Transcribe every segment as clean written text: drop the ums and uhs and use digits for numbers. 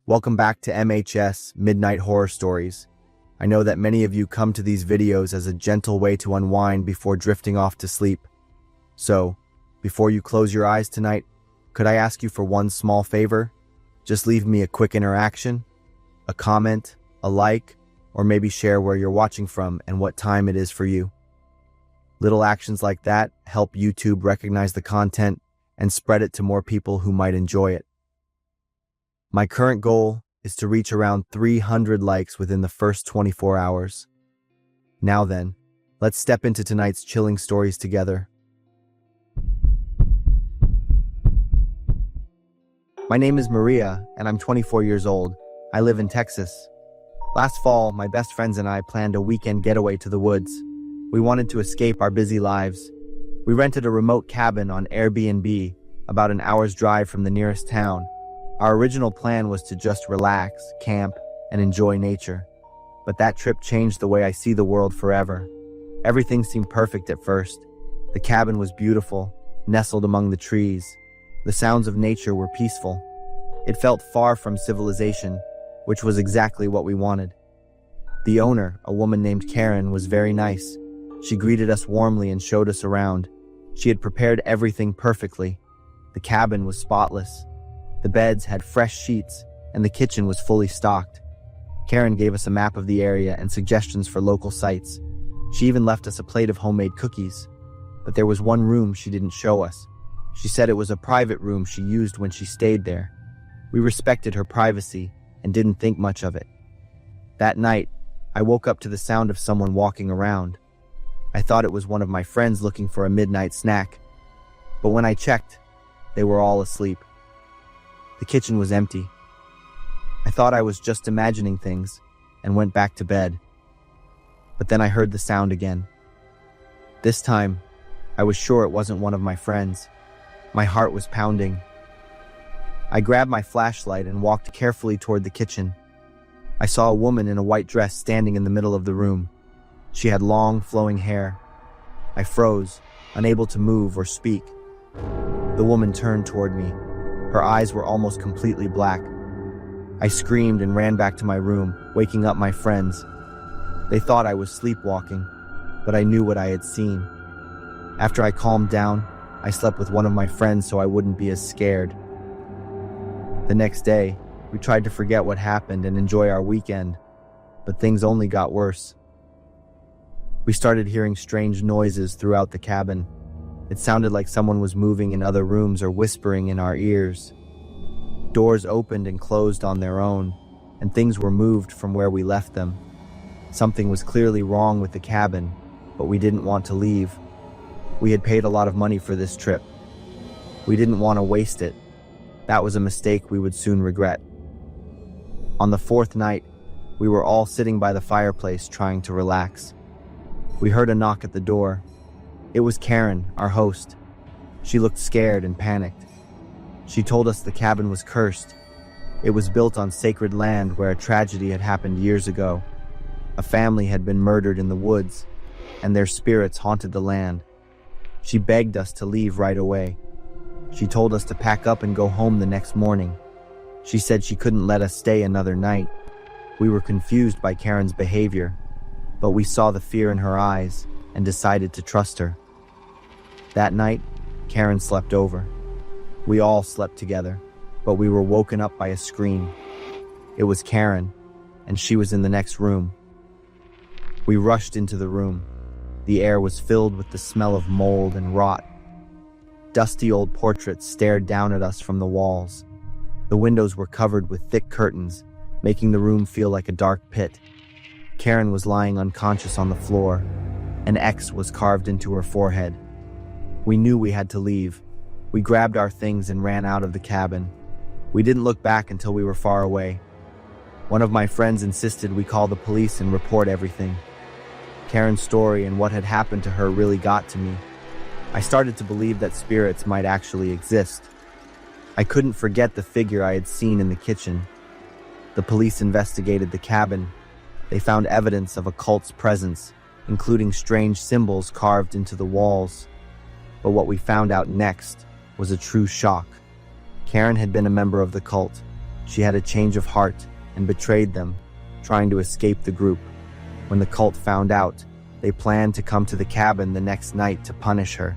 Welcome back to MHS Midnight Horror Stories. I know that many of you come to these videos as a gentle way to unwind before drifting off to sleep. So, before you close your eyes tonight, could I ask you for one small favor? Just leave me a quick interaction, a comment, a like, or maybe share where you're watching from and what time it is for you. Little actions like that help YouTube recognize the content and spread it to more people who might enjoy it. My current goal is to reach around 300 likes within the first 24 hours. Now then, let's step into tonight's chilling stories together. My name is Maria, and I'm 24 years old. I live in Texas. Last fall, my best friends and I planned a weekend getaway to the woods. We wanted to escape our busy lives. We rented a remote cabin on Airbnb, about an hour's drive from the nearest town. Our original plan was to just relax, camp, and enjoy nature. But that trip changed the way I see the world forever. Everything seemed perfect at first. The cabin was beautiful, nestled among the trees. The sounds of nature were peaceful. It felt far from civilization, which was exactly what we wanted. The owner, a woman named Karen, was very nice. She greeted us warmly and showed us around. She had prepared everything perfectly. The cabin was spotless. The beds had fresh sheets, and the kitchen was fully stocked. Karen gave us a map of the area and suggestions for local sites. She even left us a plate of homemade cookies. But there was one room she didn't show us. She said it was a private room she used when she stayed there. We respected her privacy and didn't think much of it. That night, I woke up to the sound of someone walking around. I thought it was one of my friends looking for a midnight snack. But when I checked, they were all asleep. The kitchen was empty. I thought I was just imagining things and went back to bed. But then I heard the sound again. This time, I was sure it wasn't one of my friends. My heart was pounding. I grabbed my flashlight and walked carefully toward the kitchen. I saw a woman in a white dress standing in the middle of the room. She had long, flowing hair. I froze, unable to move or speak. The woman turned toward me. Her eyes were almost completely black. I screamed and ran back to my room, waking up my friends. They thought I was sleepwalking, but I knew what I had seen. After I calmed down, I slept with one of my friends so I wouldn't be as scared. The next day, we tried to forget what happened and enjoy our weekend, but things only got worse. We started hearing strange noises throughout the cabin. It sounded like someone was moving in other rooms or whispering in our ears. Doors opened and closed on their own, and things were moved from where we left them. Something was clearly wrong with the cabin, but we didn't want to leave. We had paid a lot of money for this trip. We didn't want to waste it. That was a mistake we would soon regret. On the fourth night, we were all sitting by the fireplace trying to relax. We heard a knock at the door. It was Karen, our host. She looked scared and panicked. She told us the cabin was cursed. It was built on sacred land where a tragedy had happened years ago. A family had been murdered in the woods, and their spirits haunted the land. She begged us to leave right away. She told us to pack up and go home the next morning. She said she couldn't let us stay another night. We were confused by Karen's behavior, but we saw the fear in her eyes and decided to trust her. That night, Karen slept over. We all slept together, but we were woken up by a scream. It was Karen, and she was in the next room. We rushed into the room. The air was filled with the smell of mold and rot. Dusty old portraits stared down at us from the walls. The windows were covered with thick curtains, making the room feel like a dark pit. Karen was lying unconscious on the floor. An X was carved into her forehead. We knew we had to leave. We grabbed our things and ran out of the cabin. We didn't look back until we were far away. One of my friends insisted we call the police and report everything. Karen's story and what had happened to her really got to me. I started to believe that spirits might actually exist. I couldn't forget the figure I had seen in the kitchen. The police investigated the cabin. They found evidence of a cult's presence, including strange symbols carved into the walls. But what we found out next was a true shock. Karen had been a member of the cult. she had a change of heart and betrayed them, trying to escape the group. When the cult found out, they planned to come to the cabin the next night to punish her.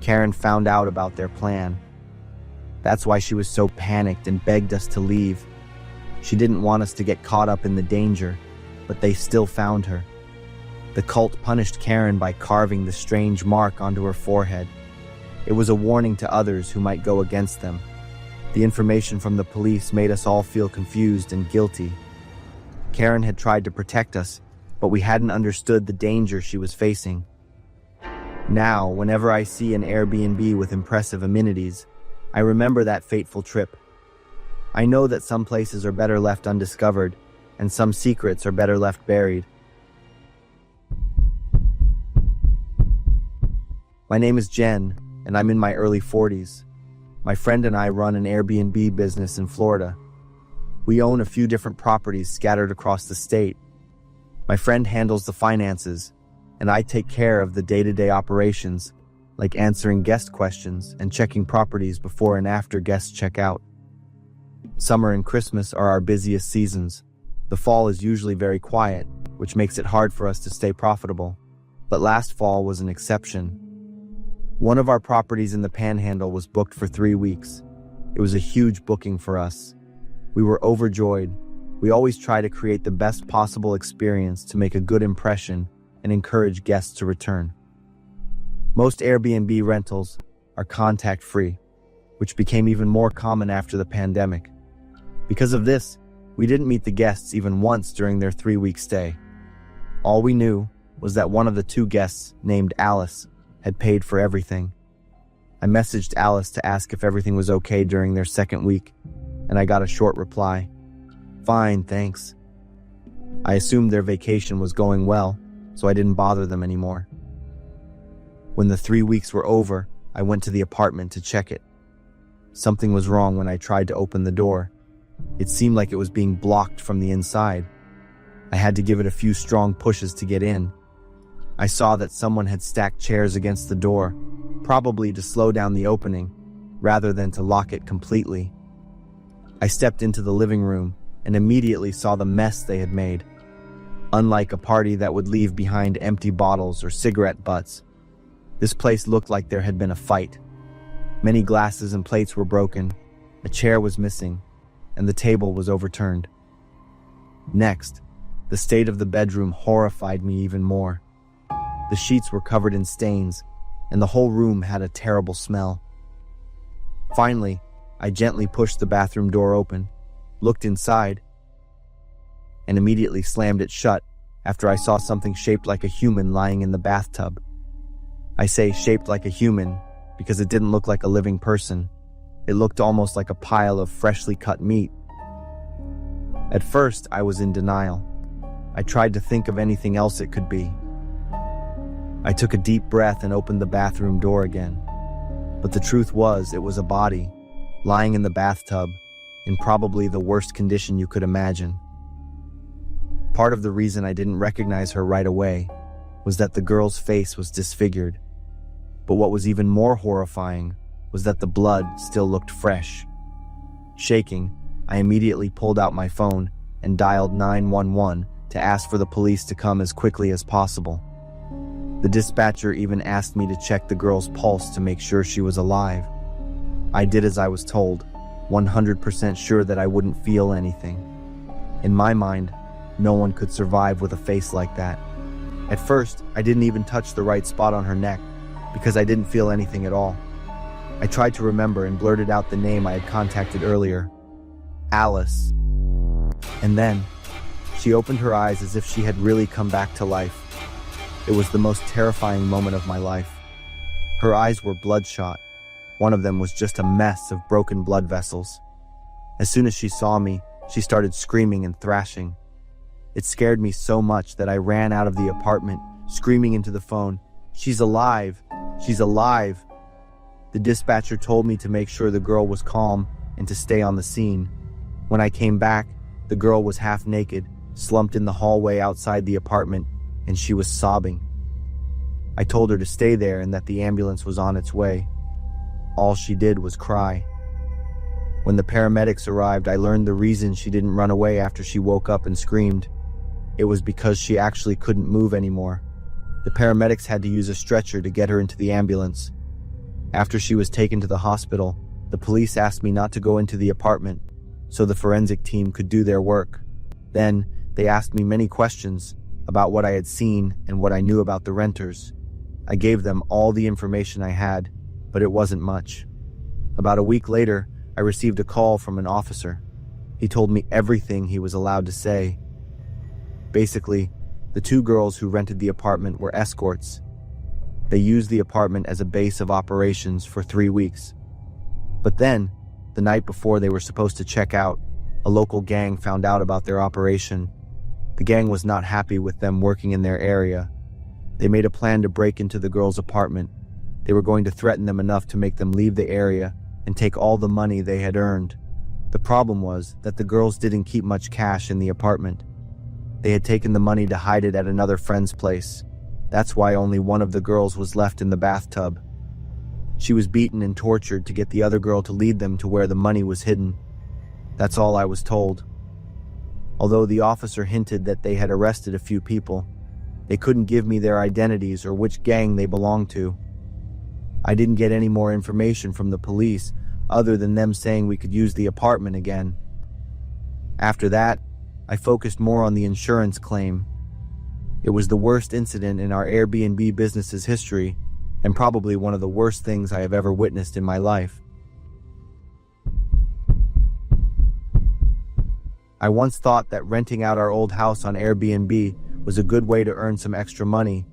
Karen found out about their plan. That's why she was so panicked and begged us to leave. She didn't want us to get caught up in the danger, but they still found her. The cult punished Karen by carving the strange mark onto her forehead. It was a warning to others who might go against them. The information from the police made us all feel confused and guilty. Karen had tried to protect us, but we hadn't understood the danger she was facing. Now, whenever I see an Airbnb with impressive amenities, I remember that fateful trip. I know that some places are better left undiscovered, and some secrets are better left buried. My name is Jen, and I'm in my early 40s. My friend and I run an Airbnb business in Florida. We own a few different properties scattered across the state. My friend handles the finances, and I take care of the day-to-day operations, like answering guest questions and checking properties before and after guests check out. Summer and Christmas are our busiest seasons. The fall is usually very quiet, which makes it hard for us to stay profitable. But last fall was an exception. One of our properties in the Panhandle was booked for 3 weeks. It was a huge booking for us. We were overjoyed. We always try to create the best possible experience to make a good impression and encourage guests to return. Most Airbnb rentals are contact-free, which became even more common after the pandemic. Because of this, we didn't meet the guests even once during their 3-week stay. All we knew was that one of the 2 guests, named Alice, had paid for everything. I messaged Alice to ask if everything was okay during their 2nd week, and I got a short reply. Fine, thanks. I assumed their vacation was going well, so I didn't bother them anymore. When the 3 weeks were over, I went to the apartment to check it. Something was wrong when I tried to open the door. It seemed like it was being blocked from the inside. I had to give it a few strong pushes to get in. I saw that someone had stacked chairs against the door, probably to slow down the opening, rather than to lock it completely. I stepped into the living room and immediately saw the mess they had made. Unlike a party that would leave behind empty bottles or cigarette butts, this place looked like there had been a fight. Many glasses and plates were broken, a chair was missing, and the table was overturned. Next, the state of the bedroom horrified me even more. The sheets were covered in stains, and the whole room had a terrible smell. Finally, I gently pushed the bathroom door open, looked inside, and immediately slammed it shut after I saw something shaped like a human lying in the bathtub. I say shaped like a human because it didn't look like a living person. It looked almost like a pile of freshly cut meat. At first, I was in denial. I tried to think of anything else it could be. I took a deep breath and opened the bathroom door again. But the truth was, it was a body, lying in the bathtub, in probably the worst condition you could imagine. Part of the reason I didn't recognize her right away was that the girl's face was disfigured. But what was even more horrifying was that the blood still looked fresh. Shaking, I immediately pulled out my phone and dialed 911 to ask for the police to come as quickly as possible. The dispatcher even asked me to check the girl's pulse to make sure she was alive. I did as I was told, 100% sure that I wouldn't feel anything. In my mind, no one could survive with a face like that. At first, I didn't even touch the right spot on her neck because I didn't feel anything at all. I tried to remember and blurted out the name I had contacted earlier, Alice. And then, she opened her eyes as if she had really come back to life. It was the most terrifying moment of my life. Her eyes were bloodshot. One of them was just a mess of broken blood vessels. As soon as she saw me, she started screaming and thrashing. It scared me so much that I ran out of the apartment, screaming into the phone, "She's alive! She's alive!" The dispatcher told me to make sure the girl was calm and to stay on the scene. When I came back, the girl was half naked, slumped in the hallway outside the apartment, and she was sobbing. I told her to stay there and that the ambulance was on its way. All she did was cry. When the paramedics arrived, I learned the reason she didn't run away after she woke up and screamed. It was because she actually couldn't move anymore. The paramedics had to use a stretcher to get her into the ambulance. After she was taken to the hospital, the police asked me not to go into the apartment so the forensic team could do their work. Then, they asked me many questions about what I had seen and what I knew about the renters. I gave them all the information I had, but it wasn't much. About a week later, I received a call from an officer. He told me everything he was allowed to say. Basically, the two girls who rented the apartment were escorts. They used the apartment as a base of operations for 3 weeks. But then, the night before they were supposed to check out, a local gang found out about their operation. The gang was not happy with them working in their area. They made a plan to break into the girls' apartment. They were going to threaten them enough to make them leave the area and take all the money they had earned. The problem was that the girls didn't keep much cash in the apartment. They had taken the money to hide it at another friend's place. That's why only one of the girls was left in the bathtub. She was beaten and tortured to get the other girl to lead them to where the money was hidden. That's all I was told. Although the officer hinted that they had arrested a few people, they couldn't give me their identities or which gang they belonged to. I didn't get any more information from the police other than them saying we could use the apartment again. After that, I focused more on the insurance claim. It was the worst incident in our Airbnb business's history, and probably one of the worst things I have ever witnessed in my life. I once thought that renting out our old house on Airbnb was a good way to earn some extra money.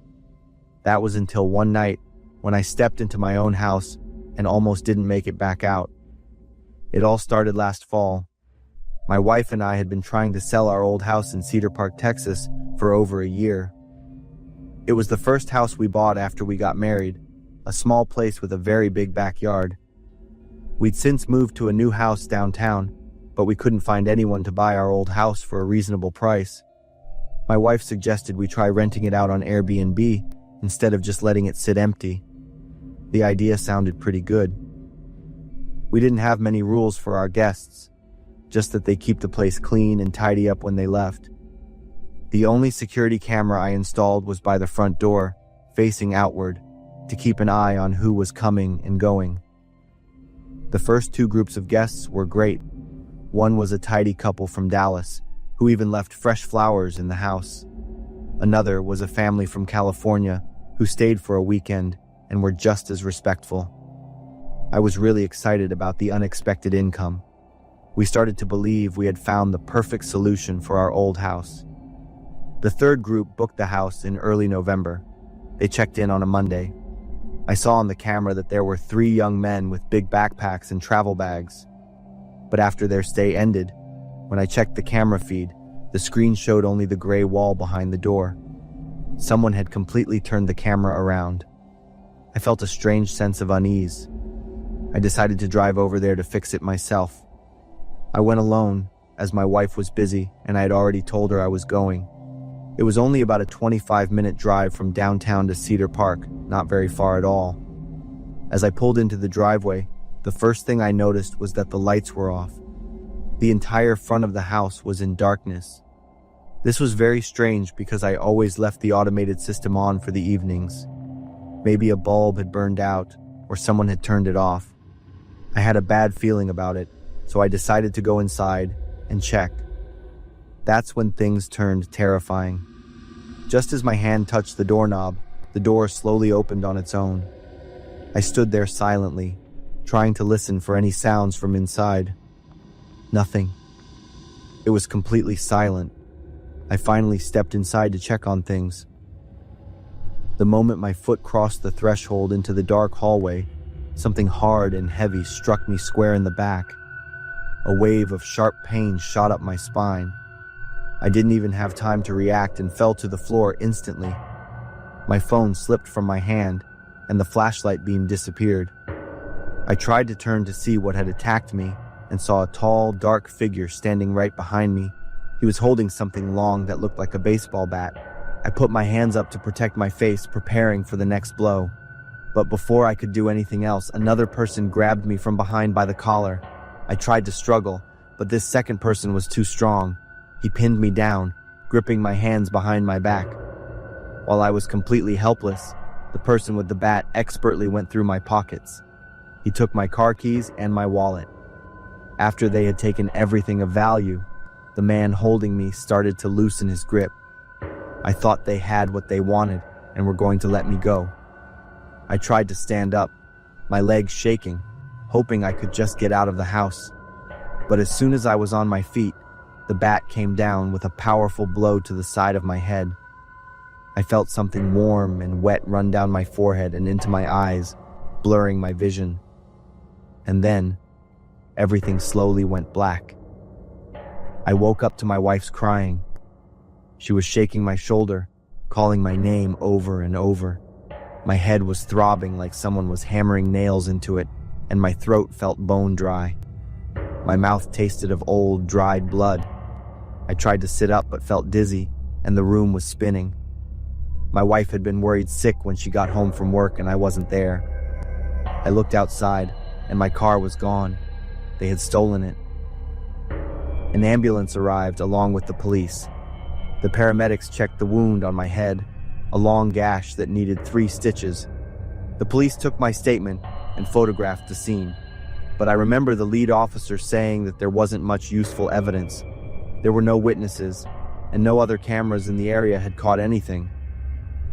That was until one night when I stepped into my own house and almost didn't make it back out. It all started last fall. My wife and I had been trying to sell our old house in Cedar Park, Texas for over a year. It was the first house we bought after we got married, a small place with a very big backyard. We'd since moved to a new house downtown, but we couldn't find anyone to buy our old house for a reasonable price. My wife suggested we try renting it out on Airbnb instead of just letting it sit empty. The idea sounded pretty good. We didn't have many rules for our guests, just that they keep the place clean and tidy up when they left. The only security camera I installed was by the front door, facing outward, to keep an eye on who was coming and going. The first two groups of guests were great. One was a tidy couple from Dallas, who even left fresh flowers in the house. Another was a family from California, who stayed for a weekend and were just as respectful. I was really excited about the unexpected income. We started to believe we had found the perfect solution for our old house. The third group booked the house in early November. They checked in on a Monday. I saw on the camera that there were 3 young men with big backpacks and travel bags. But after their stay ended, when I checked the camera feed, the screen showed only the gray wall behind the door. Someone had completely turned the camera around. I felt a strange sense of unease. I decided to drive over there to fix it myself. I went alone, as my wife was busy and I had already told her I was going. It was only about a 25-minute drive from downtown to Cedar Park, not very far at all. As I pulled into the driveway, the first thing I noticed was that the lights were off. The entire front of the house was in darkness. This was very strange because I always left the automated system on for the evenings. Maybe a bulb had burned out or someone had turned it off. I had a bad feeling about it, so I decided to go inside and check. That's when things turned terrifying. Just as my hand touched the doorknob, the door slowly opened on its own. I stood there silently, trying to listen for any sounds from inside. Nothing. It was completely silent. I finally stepped inside to check on things. The moment my foot crossed the threshold into the dark hallway, something hard and heavy struck me square in the back. A wave of sharp pain shot up my spine. I didn't even have time to react and fell to the floor instantly. My phone slipped from my hand, and the flashlight beam disappeared. I tried to turn to see what had attacked me, and saw a tall, dark figure standing right behind me. He was holding something long that looked like a baseball bat. I put my hands up to protect my face, preparing for the next blow. But before I could do anything else, another person grabbed me from behind by the collar. I tried to struggle, but this second person was too strong. He pinned me down, gripping my hands behind my back. While I was completely helpless, the person with the bat expertly went through my pockets. He took my car keys and my wallet. After they had taken everything of value, the man holding me started to loosen his grip. I thought they had what they wanted and were going to let me go. I tried to stand up, my legs shaking, hoping I could just get out of the house. But as soon as I was on my feet, the bat came down with a powerful blow to the side of my head. I felt something warm and wet run down my forehead and into my eyes, blurring my vision. And then, everything slowly went black. I woke up to my wife's crying. She was shaking my shoulder, calling my name over and over. My head was throbbing like someone was hammering nails into it, and my throat felt bone dry. My mouth tasted of old, dried blood. I tried to sit up but felt dizzy, and the room was spinning. My wife had been worried sick when she got home from work and I wasn't there. I looked outside, and my car was gone. They had stolen it. An ambulance arrived along with the police. The paramedics checked the wound on my head, a long gash that needed 3 stitches. The police took my statement and photographed the scene. But I remember the lead officer saying that there wasn't much useful evidence. There were no witnesses, and no other cameras in the area had caught anything.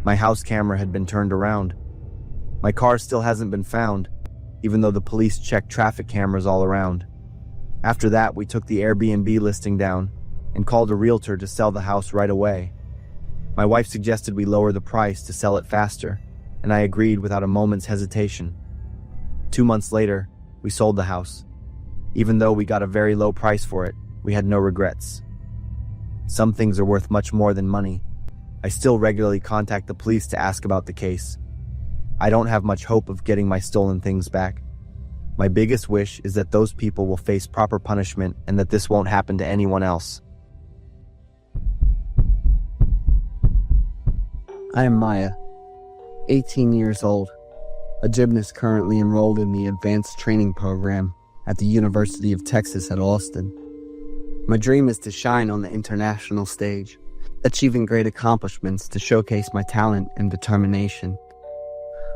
My house camera had been turned around. My car still hasn't been found, even though the police checked traffic cameras all around. After that, we took the Airbnb listing down and called a realtor to sell the house right away. My wife suggested we lower the price to sell it faster, and I agreed without a moment's hesitation. 2 months later, we sold the house. Even though we got a very low price for it, we had no regrets. Some things are worth much more than money. I still regularly contact the police to ask about the case. I don't have much hope of getting my stolen things back. My biggest wish is that those people will face proper punishment and that this won't happen to anyone else. I am Maya, 18 years old, a gymnast currently enrolled in the advanced training program at the University of Texas at Austin. My dream is to shine on the international stage, achieving great accomplishments to showcase my talent and determination.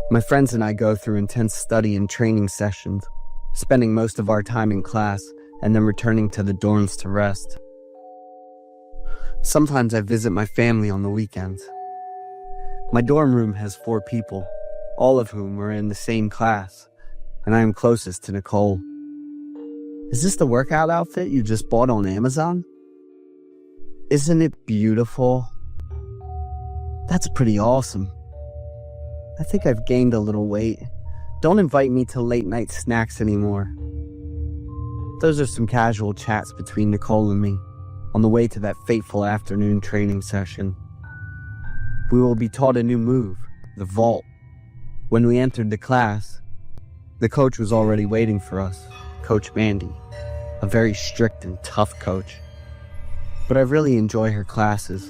My friends and I go through intense study and training sessions, spending most of our time in class and then returning to the dorms to rest. Sometimes I visit my family on the weekends. My dorm room has 4 people, all of whom are in the same class, and I am closest to Nicole. Is this the workout outfit you just bought on Amazon? Isn't it beautiful? That's pretty awesome. I think I've gained a little weight. Don't invite me to late night snacks anymore. Those are some casual chats between Nicole and me on the way to that fateful afternoon training session. We will be taught a new move, the vault. When we entered the class, the coach was already waiting for us, Coach Mandy, a very strict and tough coach. But I really enjoy her classes,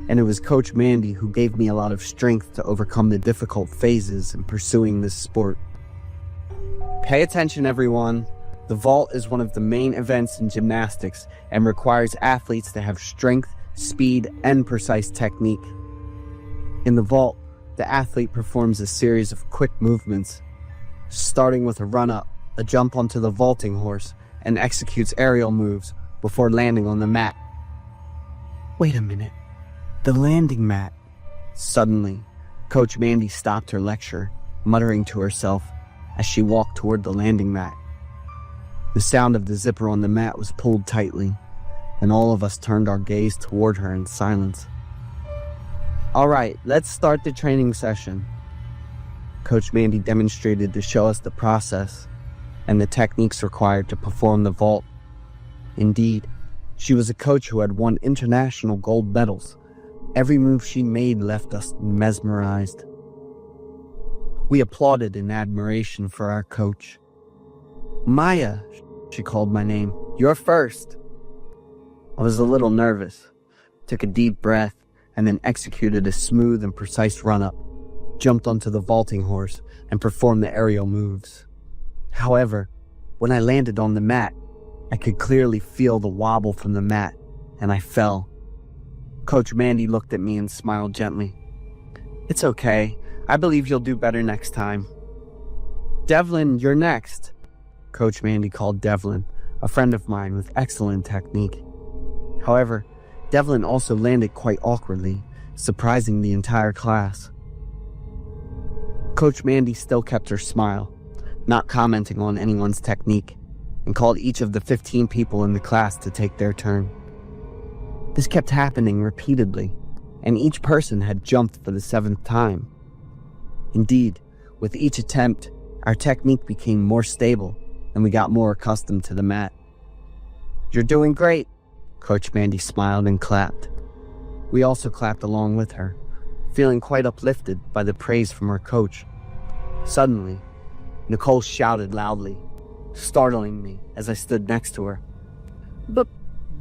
and it was Coach Mandy who gave me a lot of strength to overcome the difficult phases in pursuing this sport. Pay attention, everyone. The vault is one of the main events in gymnastics and requires athletes to have strength, speed, and precise technique. In the vault, the athlete performs a series of quick movements, starting with a run-up, a jump onto the vaulting horse, and executes aerial moves before landing on the mat. Wait a minute. The landing mat. Suddenly, Coach Mandy stopped her lecture, muttering to herself as she walked toward the landing mat. The sound of the zipper on the mat was pulled tightly, and all of us turned our gaze toward her in silence. All right, let's start the training session. Coach Mandy demonstrated to show us the process and the techniques required to perform the vault. Indeed, she was a coach who had won international gold medals. Every move she made left us mesmerized. We applauded in admiration for our coach. Maya, she called my name. You're first. I was a little nervous, took a deep breath, and then executed a smooth and precise run-up, jumped onto the vaulting horse, and performed the aerial moves. However, When I landed on the mat, I could clearly feel the wobble from the mat, and I fell. Coach Mandy looked at me and smiled gently. "It's okay. I believe you'll do better next time." "Devlin, you're next." Coach Mandy called Devlin, a friend of mine with excellent technique. However, Devlin also landed quite awkwardly, surprising the entire class. Coach Mandy still kept her smile, not commenting on anyone's technique, and called each of the 15 people in the class to take their turn. This kept happening repeatedly, and each person had jumped for the 7th time. Indeed, with each attempt, our technique became more stable, and we got more accustomed to the mat. "You're doing great," Coach Mandy smiled and clapped. We also clapped along with her, feeling quite uplifted by the praise from our coach. Suddenly, Nicole shouted loudly, startling me as I stood next to her.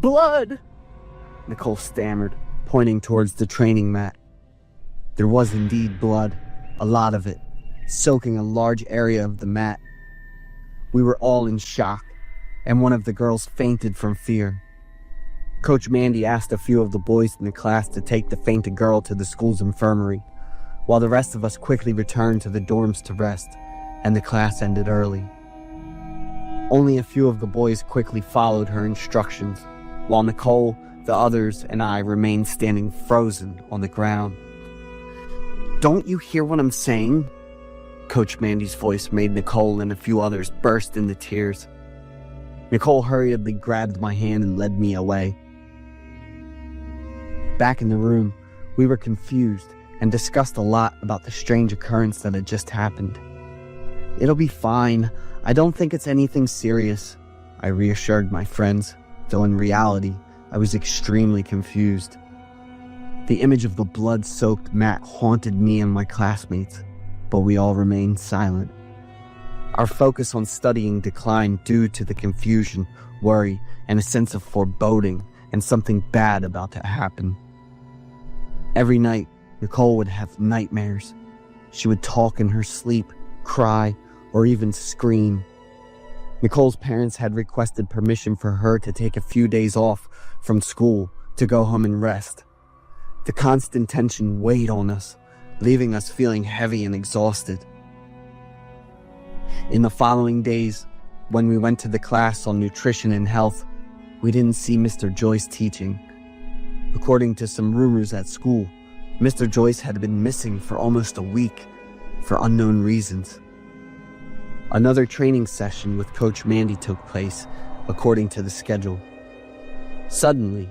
Blood!" Nicole stammered, pointing towards the training mat. There was indeed blood, a lot of it, soaking a large area of the mat. We were all in shock, and one of the girls fainted from fear. Coach Mandy asked a few of the boys in the class to take the fainted girl to the school's infirmary, while the rest of us quickly returned to the dorms to rest, and the class ended early. Only a few of the boys quickly followed her instructions, while Nicole, the others, and I remained standing frozen on the ground. "Don't you hear what I'm saying?" Coach Mandy's voice made Nicole and a few others burst into tears. Nicole hurriedly grabbed my hand and led me away. Back in the room, we were confused and discussed a lot about the strange occurrence that had just happened. "It'll be fine. I don't think it's anything serious," I reassured my friends, though in reality, I was extremely confused. The image of the blood-soaked mat haunted me and my classmates, but we all remained silent. Our focus on studying declined due to the confusion, worry, and a sense of foreboding and something bad about to happen. Every night, Nicole would have nightmares. She would talk in her sleep, cry, or even scream. Nicole's parents had requested permission for her to take a few days off from school to go home and rest. The constant tension weighed on us, leaving us feeling heavy and exhausted. In the following days, when we went to the class on nutrition and health, we didn't see Mr. Joyce teaching. According to some rumors at school, Mr. Joyce had been missing for almost a week for unknown reasons. Another training session with Coach Mandy took place, according to the schedule. Suddenly,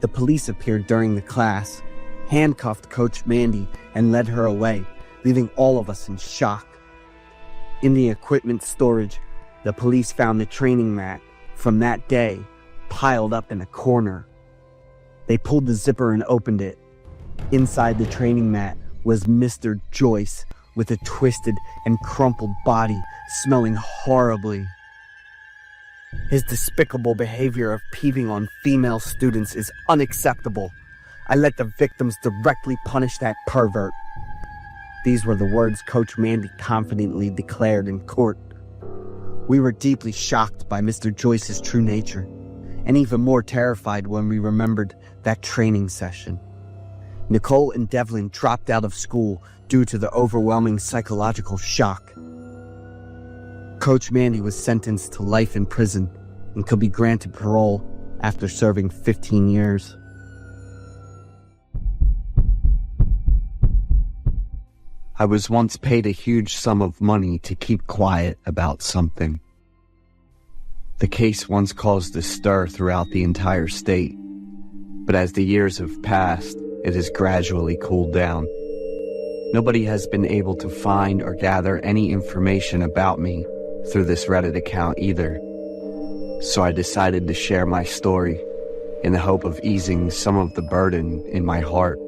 the police appeared during the class, handcuffed Coach Mandy, and led her away, leaving all of us in shock. In the equipment storage, the police found the training mat from that day piled up in a corner. They pulled the zipper and opened it. Inside the training mat was Mr. Joyce with a twisted and crumpled body, smelling horribly. His despicable behavior of peeping on female students is unacceptable. I let the victims directly punish that pervert. These were the words Coach Mandy confidently declared in court. We were deeply shocked by Mr. Joyce's true nature, and even more terrified when we remembered that training session. Nicole and Devlin dropped out of school due to the overwhelming psychological shock. Coach Mandy was sentenced to life in prison and could be granted parole after serving 15 years. I was once paid a huge sum of money to keep quiet about something. The case once caused a stir throughout the entire state, but as the years have passed, it has gradually cooled down. Nobody has been able to find or gather any information about me through this Reddit account either, so I decided to share my story in the hope of easing some of the burden in my heart.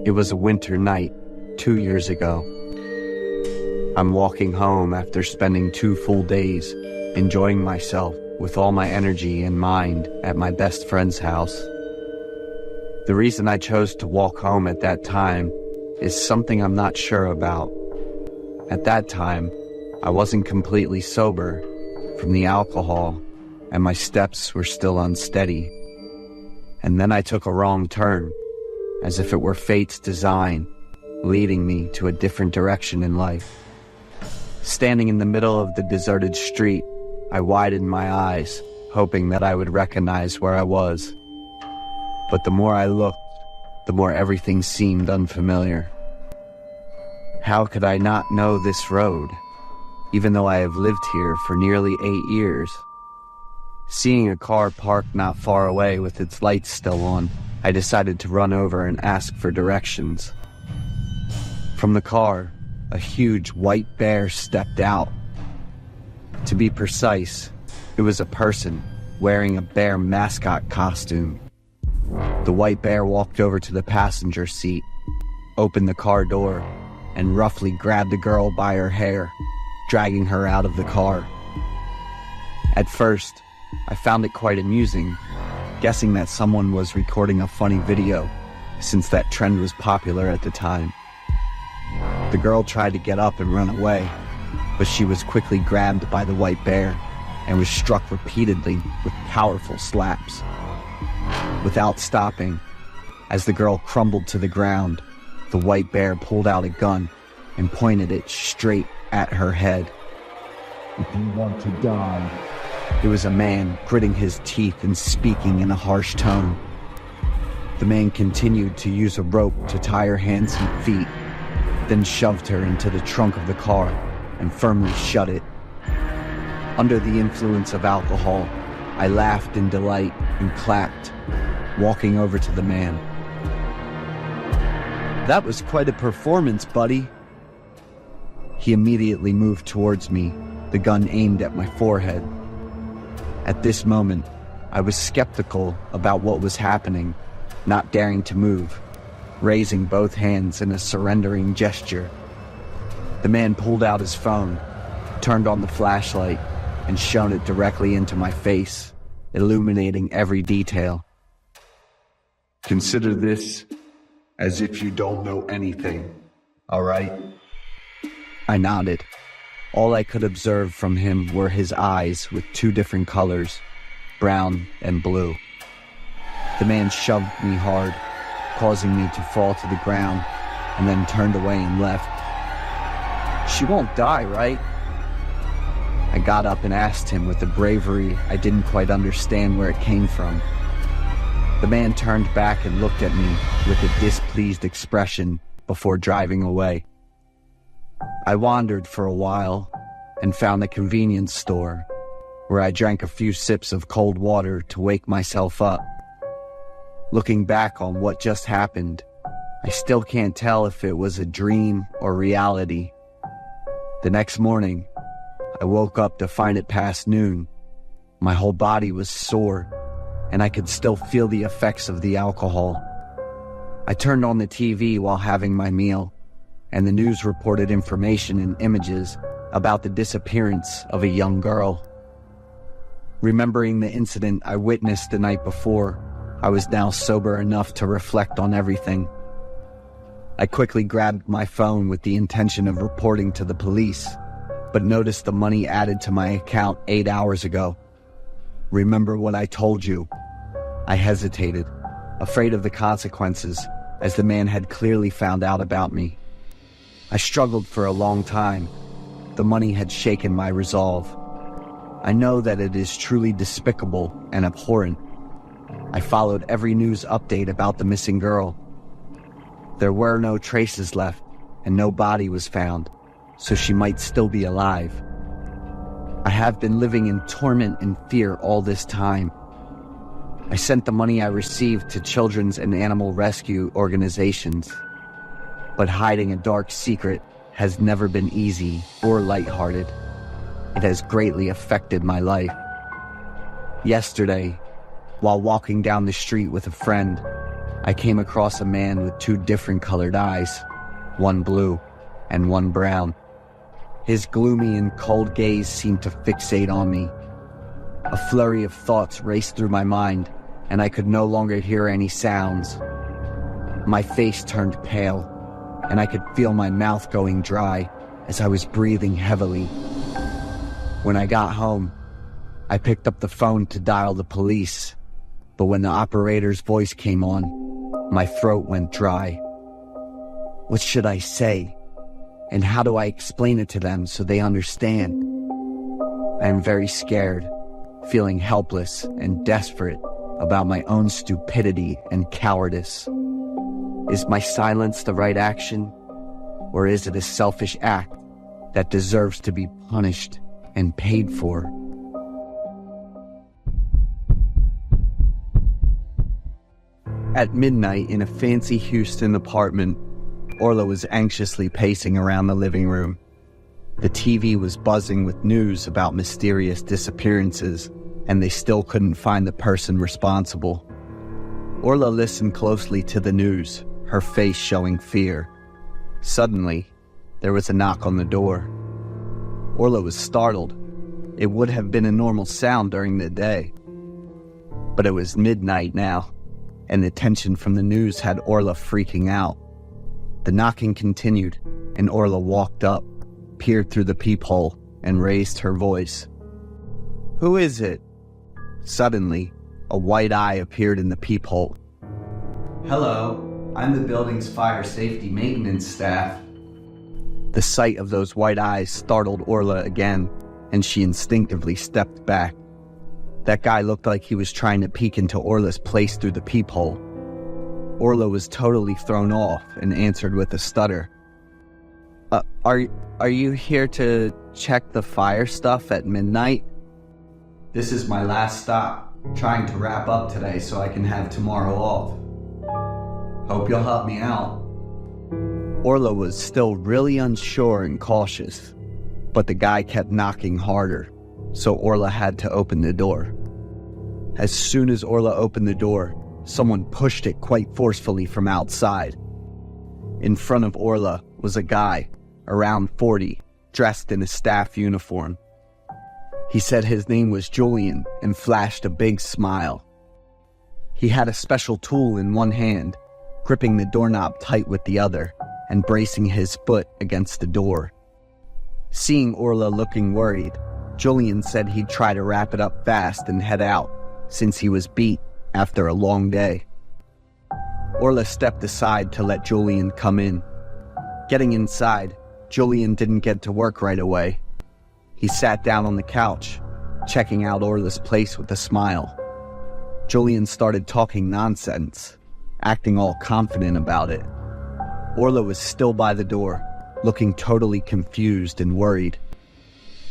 It was a winter night 2 years ago. I'm walking home after spending 2 full days enjoying myself with all my energy and mind at my best friend's house. The reason I chose to walk home at that time is something I'm not sure about. At that time, I wasn't completely sober, from the alcohol, and my steps were still unsteady. And then I took a wrong turn, as if it were fate's design, leading me to a different direction in life. Standing in the middle of the deserted street, I widened my eyes, hoping that I would recognize where I was. But the more I looked, the more everything seemed unfamiliar. How could I not know this road, even though I have lived here for nearly 8 years? Seeing a car parked not far away with its lights still on, I decided to run over and ask for directions. From the car, a huge white bear stepped out. To be precise, it was a person wearing a bear mascot costume. The white bear walked over to the passenger seat, opened the car door, and roughly grabbed the girl by her hair, dragging her out of the car. At first, I found it quite amusing, guessing that someone was recording a funny video, since that trend was popular at the time. The girl tried to get up and run away, but she was quickly grabbed by the white bear and was struck repeatedly with powerful slaps. Without stopping, as the girl crumbled to the ground, the white bear pulled out a gun and pointed it straight at her head. If you want to die. It was a man gritting his teeth and speaking in a harsh tone. The man continued to use a rope to tie her hands and feet, then shoved her into the trunk of the car and firmly shut it. Under the influence of alcohol, I laughed in delight and clapped, walking over to the man. That was quite a performance, buddy. He immediately moved towards me, the gun aimed at my forehead. At this moment, I was skeptical about what was happening, not daring to move, raising both hands in a surrendering gesture. The man pulled out his phone, turned on the flashlight, and shone it directly into my face, illuminating every detail. Consider this as if you don't know anything, all right? I nodded. All I could observe from him were his eyes with 2 different colors, brown and blue. The man shoved me hard, causing me to fall to the ground, and then turned away and left. She won't die, right? I got up and asked him with a bravery I didn't quite understand where it came from. The man turned back and looked at me with a displeased expression before driving away. I wandered for a while and found a convenience store where I drank a few sips of cold water to wake myself up. Looking back on what just happened, I still can't tell if it was a dream or reality. The next morning, I woke up to find it past noon. My whole body was sore, and I could still feel the effects of the alcohol. I turned on the TV while having my meal, and the news reported information and images about the disappearance of a young girl. Remembering the incident I witnessed the night before, I was now sober enough to reflect on everything. I quickly grabbed my phone with the intention of reporting to the police, but noticed the money added to my account 8 hours ago. Remember what I told you? I hesitated, afraid of the consequences, as the man had clearly found out about me. I struggled for a long time. The money had shaken my resolve. I know that it is truly despicable and abhorrent. I followed every news update about the missing girl. There were no traces left, and no body was found, so she might still be alive. I have been living in torment and fear all this time. I sent the money I received to children's and animal rescue organizations. But hiding a dark secret has never been easy or lighthearted. It has greatly affected my life. Yesterday, while walking down the street with a friend, I came across a man with 2 different colored eyes, one blue and one brown. His gloomy and cold gaze seemed to fixate on me. A flurry of thoughts raced through my mind, and I could no longer hear any sounds. My face turned pale, and I could feel my mouth going dry as I was breathing heavily. When I got home, I picked up the phone to dial the police, but when the operator's voice came on, my throat went dry. What should I say? And how do I explain it to them so they understand? I am very scared, feeling helpless and desperate about my own stupidity and cowardice. Is my silence the right action? Or is it a selfish act that deserves to be punished and paid for? At midnight in a fancy Houston apartment, Orla was anxiously pacing around the living room. The TV was buzzing with news about mysterious disappearances, and they still couldn't find the person responsible. Orla listened closely to the news, her face showing fear. Suddenly, there was a knock on the door. Orla was startled. It would have been a normal sound during the day. But it was midnight now, and the tension from the news had Orla freaking out. The knocking continued, and Orla walked up, peered through the peephole, and raised her voice. "Who is it?" Suddenly, a white eye appeared in the peephole. "Hello, I'm the building's fire safety maintenance staff." The sight of those white eyes startled Orla again, and she instinctively stepped back. That guy looked like he was trying to peek into Orla's place through the peephole. Orla was totally thrown off and answered with a stutter. Are you here to check the fire stuff at midnight?" "This is my last stop, trying to wrap up today so I can have tomorrow off. Hope you'll help me out." Orla was still really unsure and cautious, but the guy kept knocking harder, so Orla had to open the door. As soon as Orla opened the door, someone pushed it quite forcefully from outside. In front of Orla was a guy, around 40, dressed in a staff uniform. He said his name was Julian and flashed a big smile. He had a special tool in one hand, gripping the doorknob tight with the other, and bracing his foot against the door. Seeing Orla looking worried, Julian said he'd try to wrap it up fast and head out, since he was beat after a long day. Orla stepped aside to let Julian come in. Getting inside, Julian didn't get to work right away. He sat down on the couch, checking out Orla's place with a smile. Julian started talking nonsense, acting all confident about it. Orla was still by the door, looking totally confused and worried.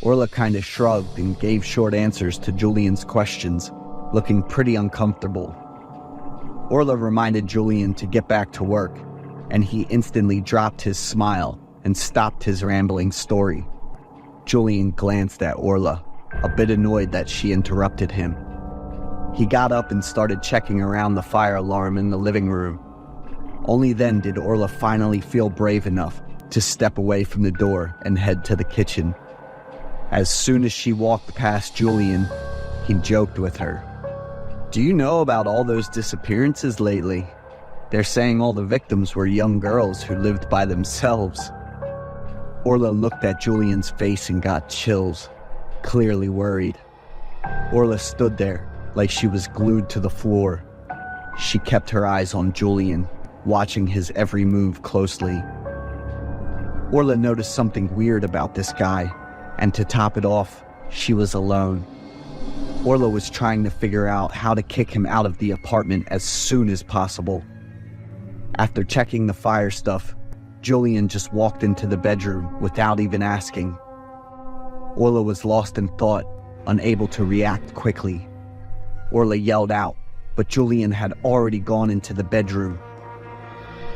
Orla kinda shrugged and gave short answers to Julian's questions, looking pretty uncomfortable. Orla reminded Julian to get back to work, and he instantly dropped his smile and stopped his rambling story. Julian glanced at Orla, a bit annoyed that she interrupted him. He got up and started checking around the fire alarm in the living room. Only then did Orla finally feel brave enough to step away from the door and head to the kitchen. As soon as she walked past Julian, he joked with her. "Do you know about all those disappearances lately? They're saying all the victims were young girls who lived by themselves." Orla looked at Julian's face and got chills, clearly worried. Orla stood there like she was glued to the floor. She kept her eyes on Julian, watching his every move closely. Orla noticed something weird about this guy, and to top it off, she was alone. Orla was trying to figure out how to kick him out of the apartment as soon as possible. After checking the fire stuff, Julian just walked into the bedroom without even asking. Orla was lost in thought, unable to react quickly. Orla yelled out, but Julian had already gone into the bedroom.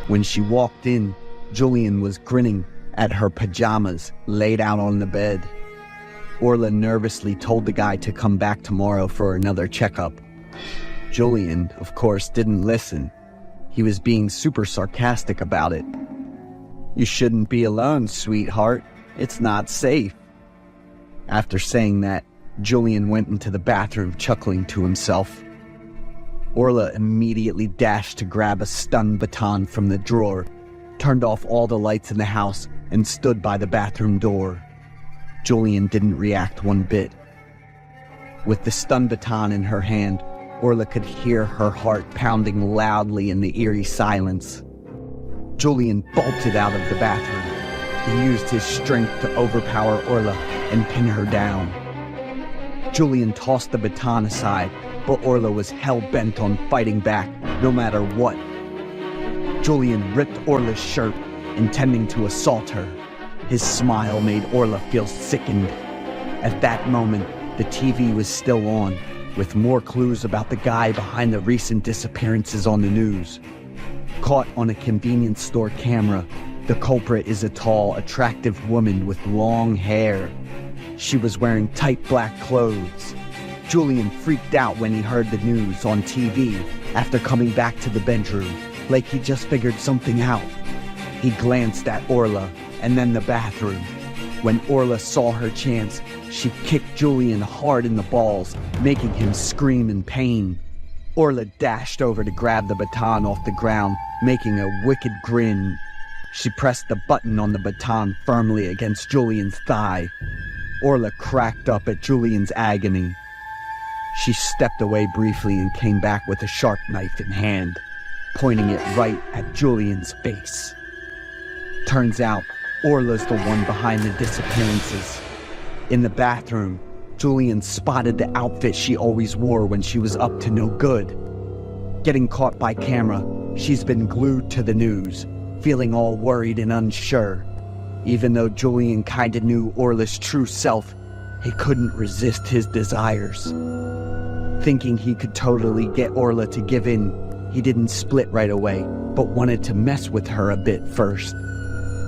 When she walked in, Julian was grinning at her pajamas laid out on the bed. Orla nervously told the guy to come back tomorrow for another checkup. Julian, of course, didn't listen. He was being super sarcastic about it. "You shouldn't be alone, sweetheart. It's not safe." After saying that, Julian went into the bathroom chuckling to himself. Orla immediately dashed to grab a stun baton from the drawer, turned off all the lights in the house, and stood by the bathroom door. Julian didn't react one bit. With the stun baton in her hand, Orla could hear her heart pounding loudly in the eerie silence. Julian bolted out of the bathroom. He used his strength to overpower Orla and pin her down. Julian tossed the baton aside, but Orla was hell-bent on fighting back, no matter what. Julian ripped Orla's shirt, intending to assault her. His smile made Orla feel sickened. At that moment, the TV was still on, with more clues about the guy behind the recent disappearances on the news. Caught on a convenience store camera, the culprit is a tall, attractive woman with long hair. She was wearing tight black clothes. Julian freaked out when he heard the news on TV after coming back to the bedroom, like he just figured something out. He glanced at Orla and then the bathroom. When Orla saw her chance, she kicked Julian hard in the balls, making him scream in pain. Orla dashed over to grab the baton off the ground, making a wicked grin. She pressed the button on the baton firmly against Julian's thigh. Orla cracked up at Julian's agony. She stepped away briefly and came back with a sharp knife in hand, pointing it right at Julian's face. Turns out, Orla's the one behind the disappearances. In the bathroom, Julian spotted the outfit she always wore when she was up to no good. Getting caught by camera, she's been glued to the news, feeling all worried and unsure. Even though Julian kinda knew Orla's true self, he couldn't resist his desires. Thinking he could totally get Orla to give in, he didn't split right away, but wanted to mess with her a bit first.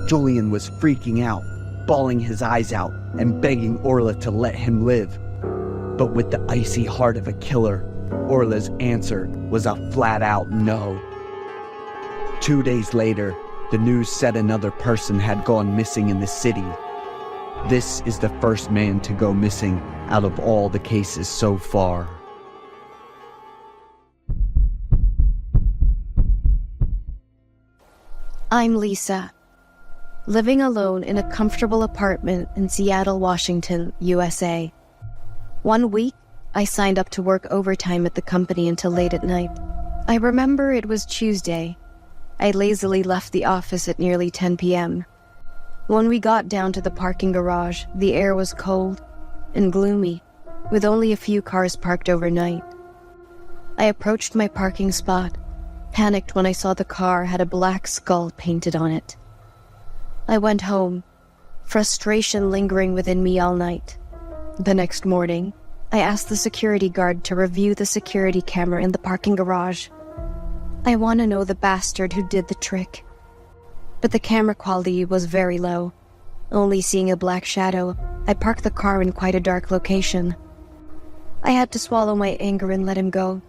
Julian was freaking out, bawling his eyes out and begging Orla to let him live. But with the icy heart of a killer, Orla's answer was a flat-out no. 2 days later, the news said another person had gone missing in the city. This is the first man to go missing out of all the cases so far. I'm Lisa, living alone in a comfortable apartment in Seattle, Washington, USA. 1 week, I signed up to work overtime at the company until late at night. I remember it was Tuesday. I lazily left the office at nearly 10 p.m. When we got down to the parking garage, the air was cold and gloomy, with only a few cars parked overnight. I approached my parking spot, panicked when I saw the car had a black skull painted on it. I went home, frustration lingering within me all night. The next morning, I asked the security guard to review the security camera in the parking garage. I want to know the bastard who did the trick. But the camera quality was very low. Only seeing a black shadow, I parked the car in quite a dark location. I had to swallow my anger and let him go.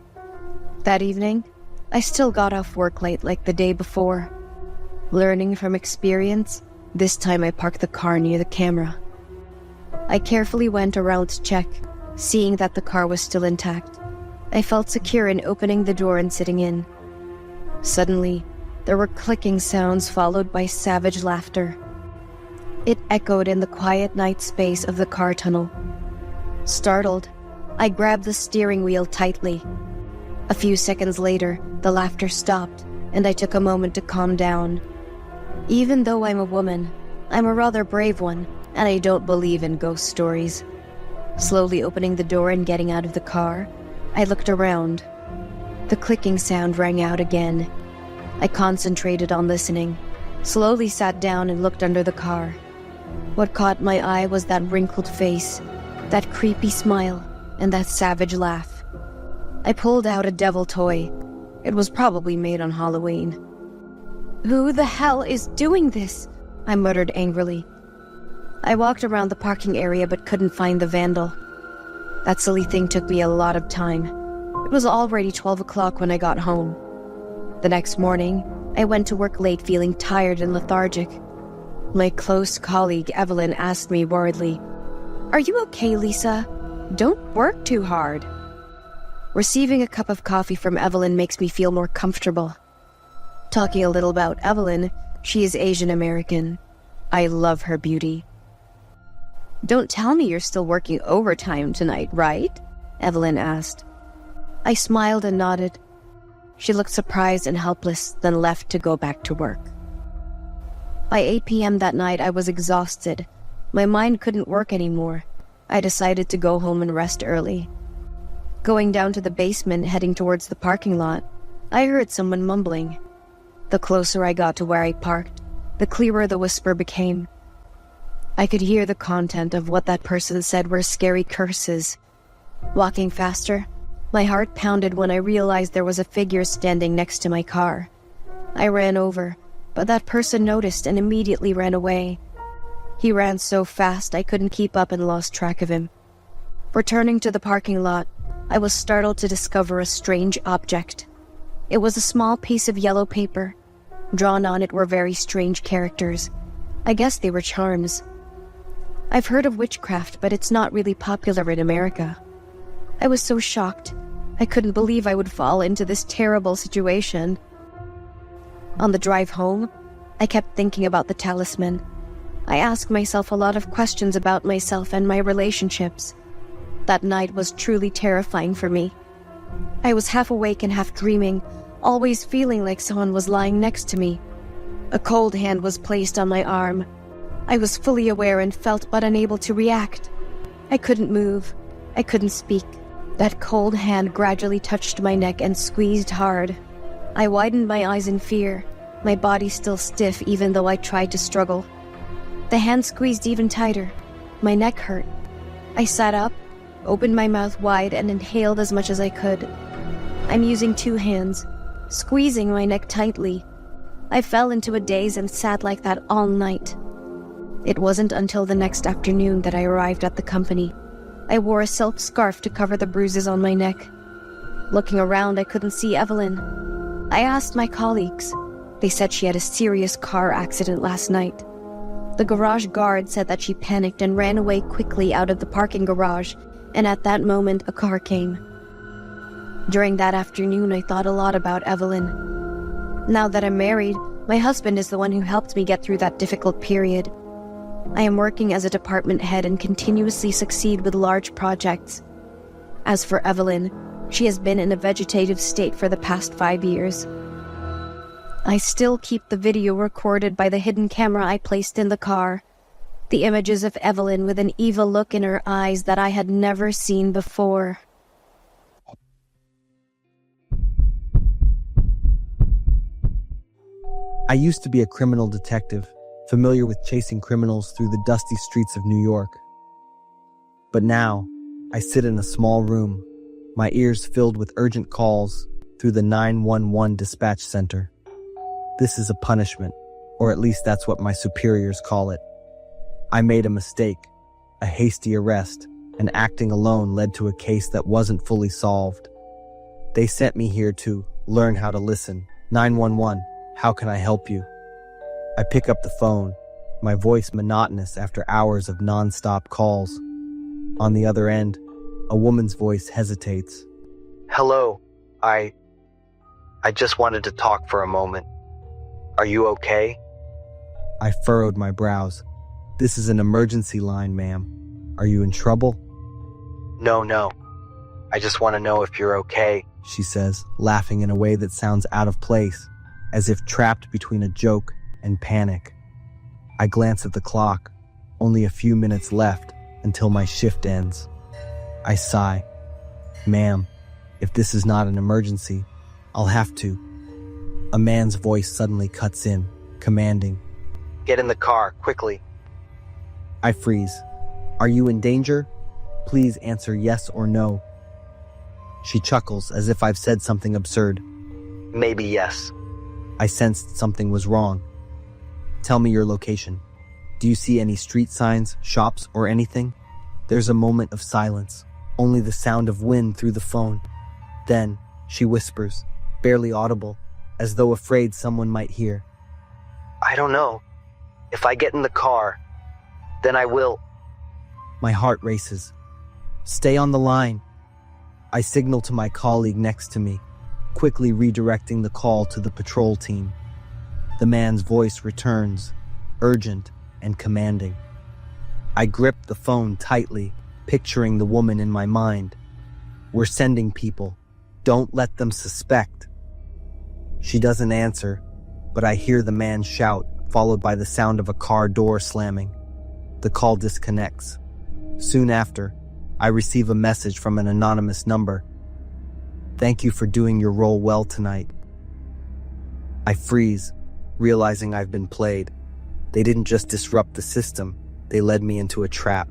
That evening, I still got off work late like the day before. Learning from experience, this time I parked the car near the camera. I carefully went around to check, seeing that the car was still intact. I felt secure in opening the door and sitting in. Suddenly, there were clicking sounds followed by savage laughter. It echoed in the quiet night space of the car tunnel. Startled, I grabbed the steering wheel tightly. A few seconds later, the laughter stopped, and I took a moment to calm down. Even though I'm a woman, I'm a rather brave one, and I don't believe in ghost stories. Slowly opening the door and getting out of the car, I looked around. The clicking sound rang out again. I concentrated on listening, slowly sat down and looked under the car. What caught my eye was that wrinkled face, that creepy smile, and that savage laugh. I pulled out a devil toy. It was probably made on Halloween. "Who the hell is doing this?" I muttered angrily. I walked around the parking area but couldn't find the vandal. That silly thing took me a lot of time. It was already 12 o'clock when I got home. The next morning, I went to work late feeling tired and lethargic. My close colleague Evelyn asked me worriedly, "Are you okay, Lisa? Don't work too hard." Receiving a cup of coffee from Evelyn makes me feel more comfortable. Talking a little about Evelyn, she is Asian American. I love her beauty. "Don't tell me you're still working overtime tonight, right?" Evelyn asked. I smiled and nodded. She looked surprised and helpless, then left to go back to work. By 8 p.m. that night, I was exhausted. My mind couldn't work anymore. I decided to go home and rest early. Going down to the basement, heading towards the parking lot, I heard someone mumbling. The closer I got to where I parked, the clearer the whisper became. I could hear the content of what that person said were scary curses. Walking faster, my heart pounded when I realized there was a figure standing next to my car. I ran over, but that person noticed and immediately ran away. He ran so fast I couldn't keep up and lost track of him. Returning to the parking lot, I was startled to discover a strange object. It was a small piece of yellow paper. Drawn on it were very strange characters. I guess they were charms. I've heard of witchcraft, but it's not really popular in America. I was so shocked. I couldn't believe I would fall into this terrible situation. On the drive home, I kept thinking about the talisman. I asked myself a lot of questions about myself and my relationships. That night was truly terrifying for me. I was half awake and half dreaming, always feeling like someone was lying next to me. A cold hand was placed on my arm. I was fully aware and felt but unable to react. I couldn't move. I couldn't speak. That cold hand gradually touched my neck and squeezed hard. I widened my eyes in fear, my body still stiff even though I tried to struggle. The hand squeezed even tighter. My neck hurt. I sat up, opened my mouth wide, and inhaled as much as I could. I'm using 2 hands, squeezing my neck tightly. I fell into a daze and sat like that all night. It wasn't until the next afternoon that I arrived at the company. I wore a silk scarf to cover the bruises on my neck. Looking around, I couldn't see Evelyn. I asked my colleagues. They said she had a serious car accident last night. The garage guard said that she panicked and ran away quickly out of the parking garage, and at that moment, a car came. During that afternoon, I thought a lot about Evelyn. Now that I'm married, my husband is the one who helped me get through that difficult period. I am working as a department head and continuously succeed with large projects. As for Evelyn, she has been in a vegetative state for the past 5 years. I still keep the video recorded by the hidden camera I placed in the car. The images of Evelyn with an evil look in her eyes that I had never seen before. I used to be a criminal detective, familiar with chasing criminals through the dusty streets of New York. But now, I sit in a small room, my ears filled with urgent calls through the 911 dispatch center. This is a punishment, or at least that's what my superiors call it. I made a mistake, a hasty arrest, and acting alone led to a case that wasn't fully solved. They sent me here to learn how to listen. 911, how can I help you? I pick up the phone, my voice monotonous after hours of non-stop calls. On the other end, a woman's voice hesitates. Hello, I just wanted to talk for a moment. Are you okay? I furrowed my brows. This is an emergency line, ma'am. Are you in trouble? No. I just want to know if you're okay. She says, laughing in a way that sounds out of place, as if trapped between a joke and panic. I glance at the clock. Only a few minutes left until my shift ends. I sigh. Ma'am, if this is not an emergency, I'll have to. A man's voice suddenly cuts in, commanding. Get in the car, quickly. I freeze. Are you in danger? Please answer yes or no. She chuckles as if I've said something absurd. Maybe yes. I sensed something was wrong. Tell me your location. Do you see any street signs, shops, or anything? There's a moment of silence, only the sound of wind through the phone. Then, she whispers, barely audible, as though afraid someone might hear. I don't know. If I get in the car, then I will. My heart races. Stay on the line. I signal to my colleague next to me, quickly redirecting the call to the patrol team. The man's voice returns, urgent and commanding. I grip the phone tightly, picturing the woman in my mind. We're sending people. Don't let them suspect. She doesn't answer, but I hear the man shout, followed by the sound of a car door slamming. The call disconnects. Soon after, I receive a message from an anonymous number. Thank you for doing your role well tonight. I freeze, realizing I've been played. They didn't just disrupt the system, they led me into a trap.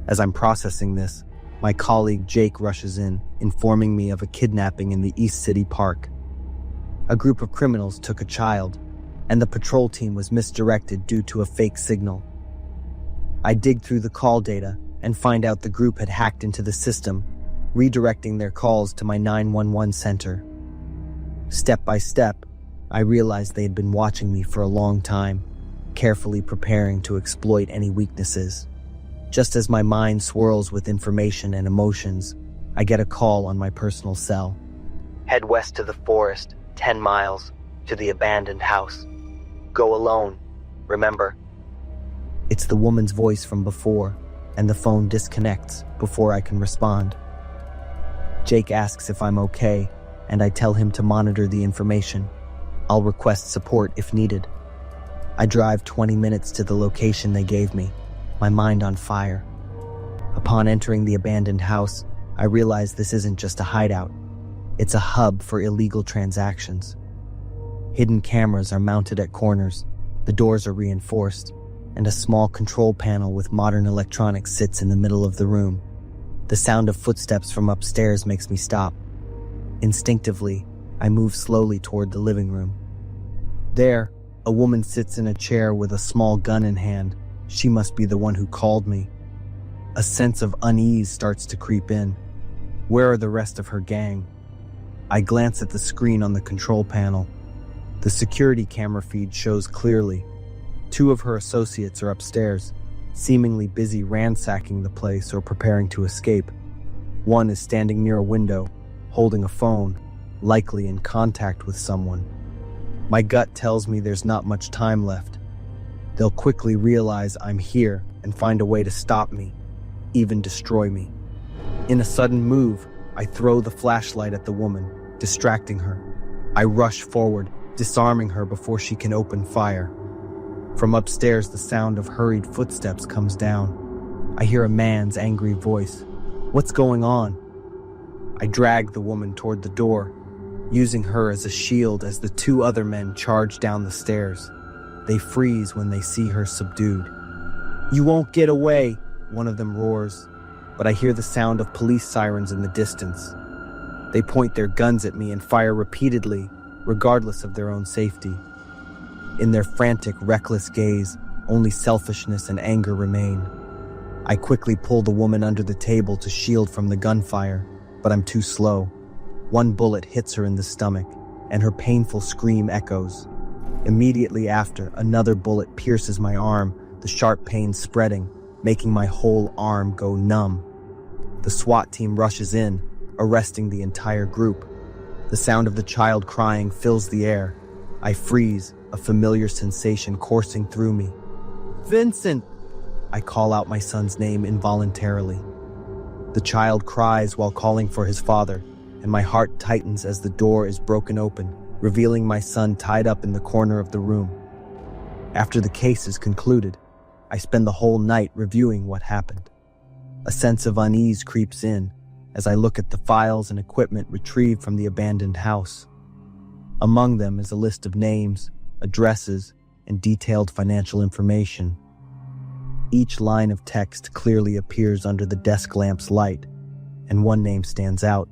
As I'm processing this, my colleague Jake rushes in, informing me of a kidnapping in the East City Park. A group of criminals took a child, and the patrol team was misdirected due to a fake signal. I dig through the call data and find out the group had hacked into the system, redirecting their calls to my 911 center. Step by step, I realized they had been watching me for a long time, carefully preparing to exploit any weaknesses. Just as my mind swirls with information and emotions, I get a call on my personal cell. Head west to the forest, 10 miles, to the abandoned house. Go alone, remember? It's the woman's voice from before, and the phone disconnects before I can respond. Jake asks if I'm okay, and I tell him to monitor the information. I'll request support if needed. I drive 20 minutes to the location they gave me, my mind on fire. Upon entering the abandoned house, I realize this isn't just a hideout. It's a hub for illegal transactions. Hidden cameras are mounted at corners, the doors are reinforced, and a small control panel with modern electronics sits in the middle of the room. The sound of footsteps from upstairs makes me stop. Instinctively, I move slowly toward the living room. There, a woman sits in a chair with a small gun in hand. She must be the one who called me. A sense of unease starts to creep in. Where are the rest of her gang? I glance at the screen on the control panel. The security camera feed shows clearly. 2 of her associates are upstairs, seemingly busy ransacking the place or preparing to escape. One is standing near a window, holding a phone, likely in contact with someone. My gut tells me there's not much time left. They'll quickly realize I'm here and find a way to stop me, even destroy me. In a sudden move, I throw the flashlight at the woman, distracting her. I rush forward, disarming her before she can open fire. From upstairs, the sound of hurried footsteps comes down. I hear a man's angry voice. What's going on? I drag the woman toward the door, using her as a shield as the 2 other men charge down the stairs. They freeze when they see her subdued. You won't get away, one of them roars, but I hear the sound of police sirens in the distance. They point their guns at me and fire repeatedly, regardless of their own safety. In their frantic, reckless gaze, only selfishness and anger remain. I quickly pull the woman under the table to shield from the gunfire, but I'm too slow. One bullet hits her in the stomach, and her painful scream echoes. Immediately after, another bullet pierces my arm, the sharp pain spreading, making my whole arm go numb. The SWAT team rushes in, arresting the entire group. The sound of the child crying fills the air. I freeze, a familiar sensation coursing through me. Vincent! I call out my son's name involuntarily. The child cries while calling for his father, and my heart tightens as the door is broken open, revealing my son tied up in the corner of the room. After the case is concluded, I spend the whole night reviewing what happened. A sense of unease creeps in as I look at the files and equipment retrieved from the abandoned house. Among them is a list of names, addresses, and detailed financial information. Each line of text clearly appears under the desk lamp's light, and one name stands out: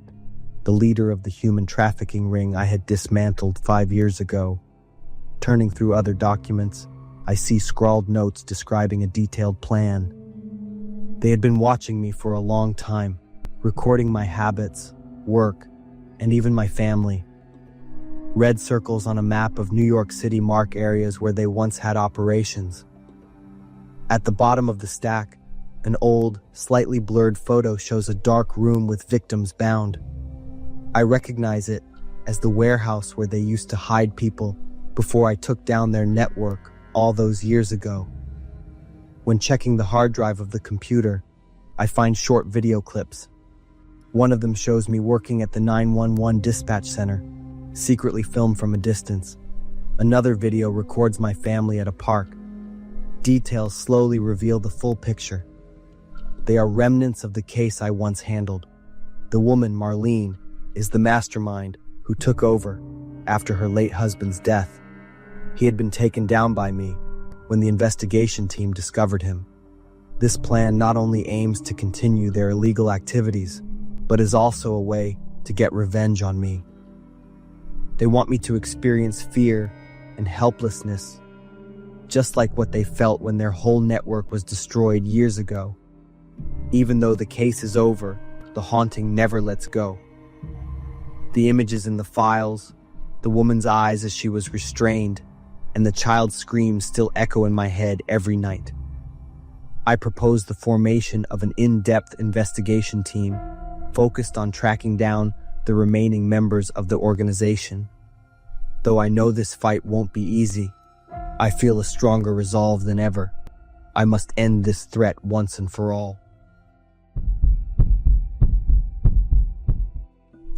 the leader of the human trafficking ring I had dismantled 5 years ago. Turning through other documents, I see scrawled notes describing a detailed plan. They had been watching me for a long time, recording my habits, work, and even my family. Red circles on a map of New York City mark areas where they once had operations. At the bottom of the stack, an old, slightly blurred photo shows a dark room with victims bound. I recognize it as the warehouse where they used to hide people before I took down their network all those years ago. When checking the hard drive of the computer, I find short video clips. One of them shows me working at the 911 dispatch center, secretly filmed from a distance. Another video records my family at a park. Details slowly reveal the full picture. They are remnants of the case I once handled. The woman, Marlene, is the mastermind who took over after her late husband's death. He had been taken down by me when the investigation team discovered him. This plan not only aims to continue their illegal activities, but is also a way to get revenge on me. They want me to experience fear and helplessness, just like what they felt when their whole network was destroyed years ago. Even though the case is over, the haunting never lets go. The images in the files, the woman's eyes as she was restrained, and the child's screams still echo in my head every night. I proposed the formation of an in-depth investigation team focused on tracking down the remaining members of the organization. Though I know this fight won't be easy, I feel a stronger resolve than ever. I must end this threat once and for all.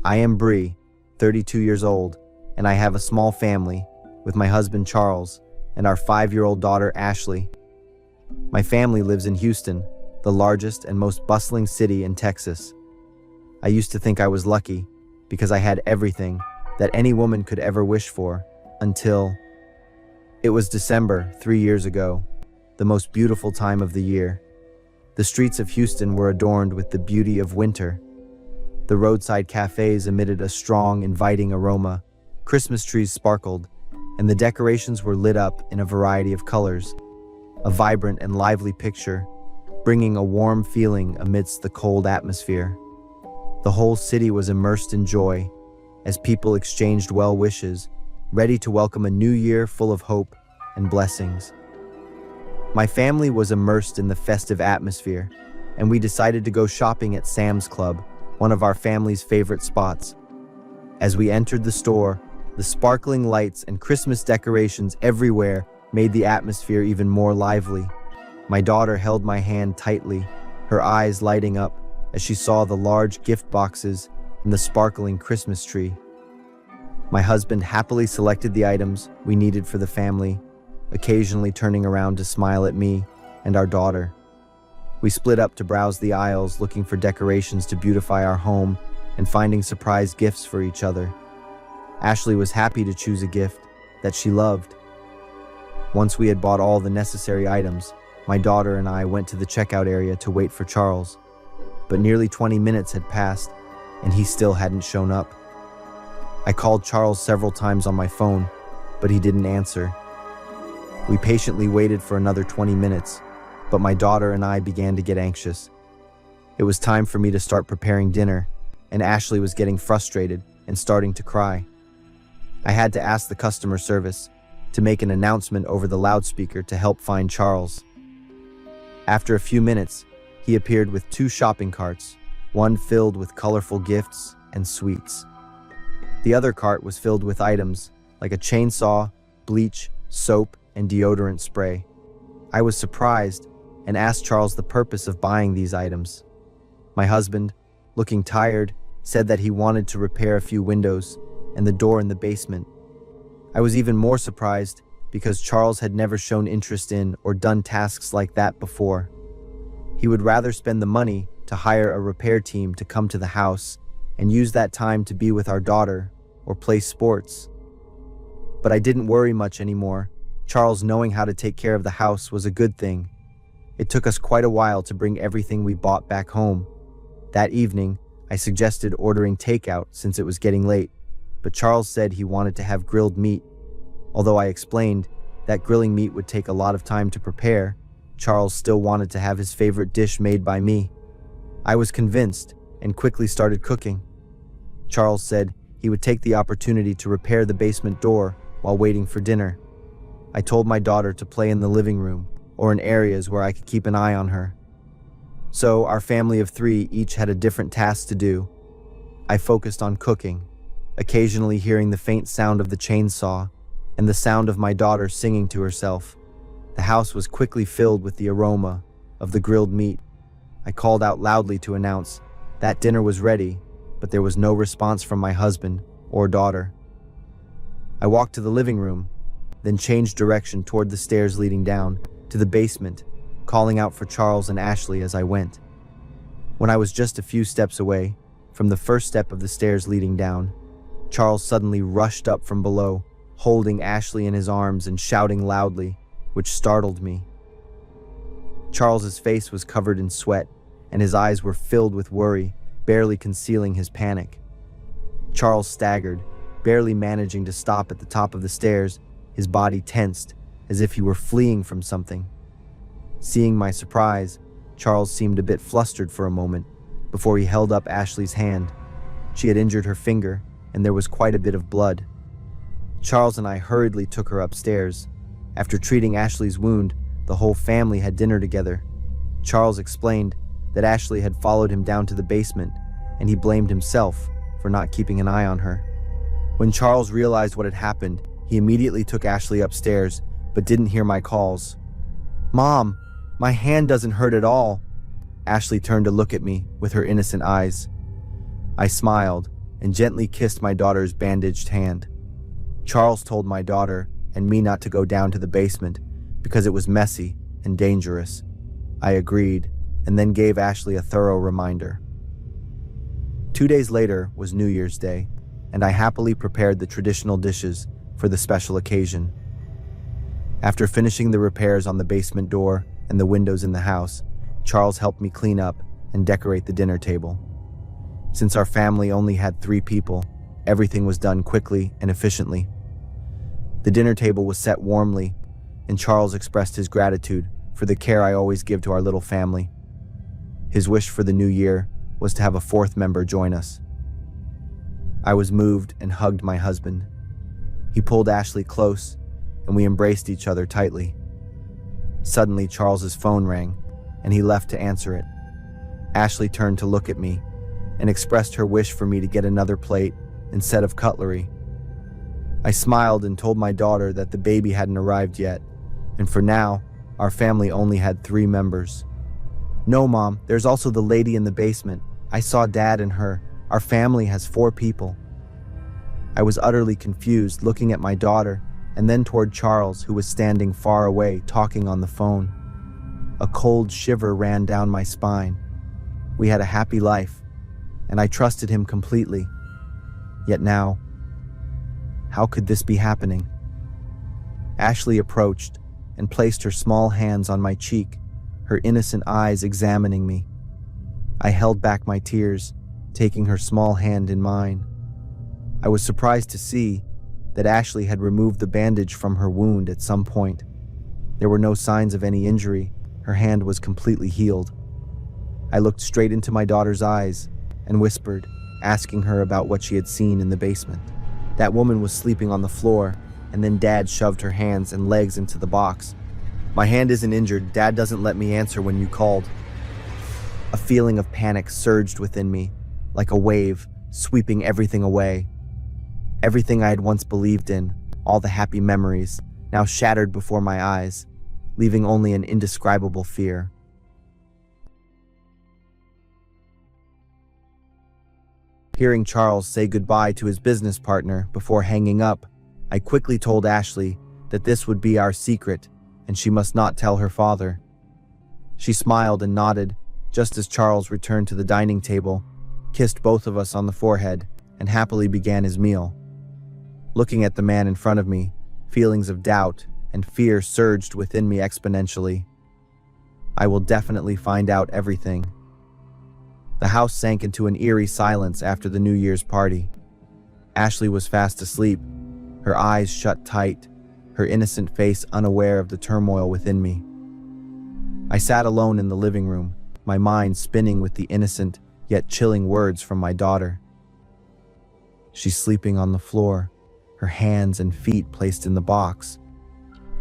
I am Bree, 32 years old, and I have a small family with my husband Charles and our 5-year-old daughter Ashley. My family lives in Houston, the largest and most bustling city in Texas. I used to think I was lucky because I had everything that any woman could ever wish for, until it was December 3 years ago, the most beautiful time of the year. The streets of Houston were adorned with the beauty of winter. The roadside cafes emitted a strong, inviting aroma. Christmas trees sparkled, and the decorations were lit up in a variety of colors. A vibrant and lively picture, bringing a warm feeling amidst the cold atmosphere. The whole city was immersed in joy as people exchanged well wishes, ready to welcome a new year full of hope and blessings. My family was immersed in the festive atmosphere, and we decided to go shopping at Sam's Club, one of our family's favorite spots. As we entered the store, the sparkling lights and Christmas decorations everywhere made the atmosphere even more lively. My daughter held my hand tightly, her eyes lighting up as she saw the large gift boxes and the sparkling Christmas tree. My husband happily selected the items we needed for the family, occasionally turning around to smile at me and our daughter. We split up to browse the aisles, looking for decorations to beautify our home and finding surprise gifts for each other. Ashley was happy to choose a gift that she loved. Once we had bought all the necessary items, my daughter and I went to the checkout area to wait for Charles. But nearly 20 minutes had passed, and he still hadn't shown up. I called Charles several times on my phone, but he didn't answer. We patiently waited for another 20 minutes, but my daughter and I began to get anxious. It was time for me to start preparing dinner, and Ashley was getting frustrated and starting to cry. I had to ask the customer service to make an announcement over the loudspeaker to help find Charles. After a few minutes, he appeared with 2 shopping carts, one filled with colorful gifts and sweets. The other cart was filled with items like a chainsaw, bleach, soap, and deodorant spray. I was surprised and asked Charles the purpose of buying these items. My husband, looking tired, said that he wanted to repair a few windows and the door in the basement. I was even more surprised because Charles had never shown interest in or done tasks like that before. He would rather spend the money to hire a repair team to come to the house and use that time to be with our daughter or play sports. But I didn't worry much anymore. Charles knowing how to take care of the house was a good thing. It took us quite a while to bring everything we bought back home. That evening, I suggested ordering takeout since it was getting late, but Charles said he wanted to have grilled meat. Although I explained that grilling meat would take a lot of time to prepare, Charles still wanted to have his favorite dish made by me. I was convinced and quickly started cooking. Charles said he would take the opportunity to repair the basement door while waiting for dinner. I told my daughter to play in the living room or in areas where I could keep an eye on her. So our family of 3 each had a different task to do. I focused on cooking, occasionally hearing the faint sound of the chainsaw and the sound of my daughter singing to herself. The house was quickly filled with the aroma of the grilled meat. I called out loudly to announce That dinner was ready, but there was no response from my husband or daughter. I walked to the living room, then changed direction toward the stairs leading down to the basement, calling out for Charles and Ashley as I went. When I was just a few steps away from the first step of the stairs leading down, Charles suddenly rushed up from below, holding Ashley in his arms and shouting loudly, which startled me. Charles's face was covered in sweat, and his eyes were filled with worry, barely concealing his panic. Charles staggered, barely managing to stop at the top of the stairs, his body tensed, as if he were fleeing from something. Seeing my surprise, Charles seemed a bit flustered for a moment before he held up Ashley's hand. She had injured her finger, and there was quite a bit of blood. Charles and I hurriedly took her upstairs. After treating Ashley's wound, the whole family had dinner together. Charles explained that Ashley had followed him down to the basement, and he blamed himself for not keeping an eye on her. When Charles realized what had happened, he immediately took Ashley upstairs, but didn't hear my calls. "Mom, my hand doesn't hurt at all." Ashley turned to look at me with her innocent eyes. I smiled and gently kissed my daughter's bandaged hand. Charles told my daughter and me not to go down to the basement because it was messy and dangerous. I agreed and then gave Ashley a thorough reminder. 2 days later was New Year's Day, and I happily prepared the traditional dishes for the special occasion. After finishing the repairs on the basement door and the windows in the house, Charles helped me clean up and decorate the dinner table. Since our family only had 3 people, everything was done quickly and efficiently. The dinner table was set warmly, and Charles expressed his gratitude for the care I always give to our little family. His wish for the new year was to have a 4th member join us. I was moved and hugged my husband. He pulled Ashley close, and we embraced each other tightly. Suddenly, Charles's phone rang, and he left to answer it. Ashley turned to look at me and expressed her wish for me to get another plate instead of cutlery. I smiled and told my daughter that the baby hadn't arrived yet, and for now, our family only had 3 members. "No, Mom, there's also the lady in the basement. I saw Dad and her. Our family has 4 people." I was utterly confused, looking at my daughter and then toward Charles, who was standing far away, talking on the phone. A cold shiver ran down my spine. We had a happy life, and I trusted him completely. Yet now, how could this be happening? Ashley approached and placed her small hands on my cheek, her innocent eyes examining me. I held back my tears, taking her small hand in mine. I was surprised to see that Ashley had removed the bandage from her wound at some point. There were no signs of any injury. Her hand was completely healed. I looked straight into my daughter's eyes and whispered, asking her about what she had seen in the basement. That woman was sleeping on the floor, and then Dad shoved her hands and legs into the box. "My hand isn't injured. Dad doesn't let me answer when you called." A feeling of panic surged within me, like a wave, sweeping everything away. Everything I had once believed in, all the happy memories, now shattered before my eyes, leaving only an indescribable fear. Hearing Charles say goodbye to his business partner before hanging up, I quickly told Ashley that this would be our secret and she must not tell her father. She smiled and nodded, just as Charles returned to the dining table, kissed both of us on the forehead, and happily began his meal. Looking at the man in front of me, feelings of doubt and fear surged within me exponentially. I will definitely find out everything. The house sank into an eerie silence after the New Year's party. Ashley was fast asleep, her eyes shut tight, her innocent face unaware of the turmoil within me. I sat alone in the living room, my mind spinning with the innocent yet chilling words from my daughter. She's sleeping on the floor, her hands and feet placed in the box.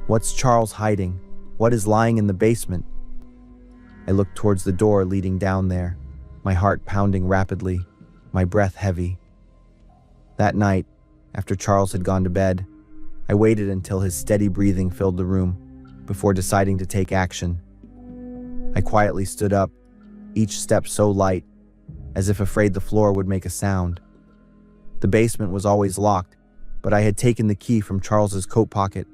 What's Charles hiding? What is lying in the basement? I looked towards the door leading down there, my heart pounding rapidly, my breath heavy. That night, after Charles had gone to bed, I waited until his steady breathing filled the room before deciding to take action. I quietly stood up, each step so light, as if afraid the floor would make a sound. The basement was always locked, but I had taken the key from Charles's coat pocket.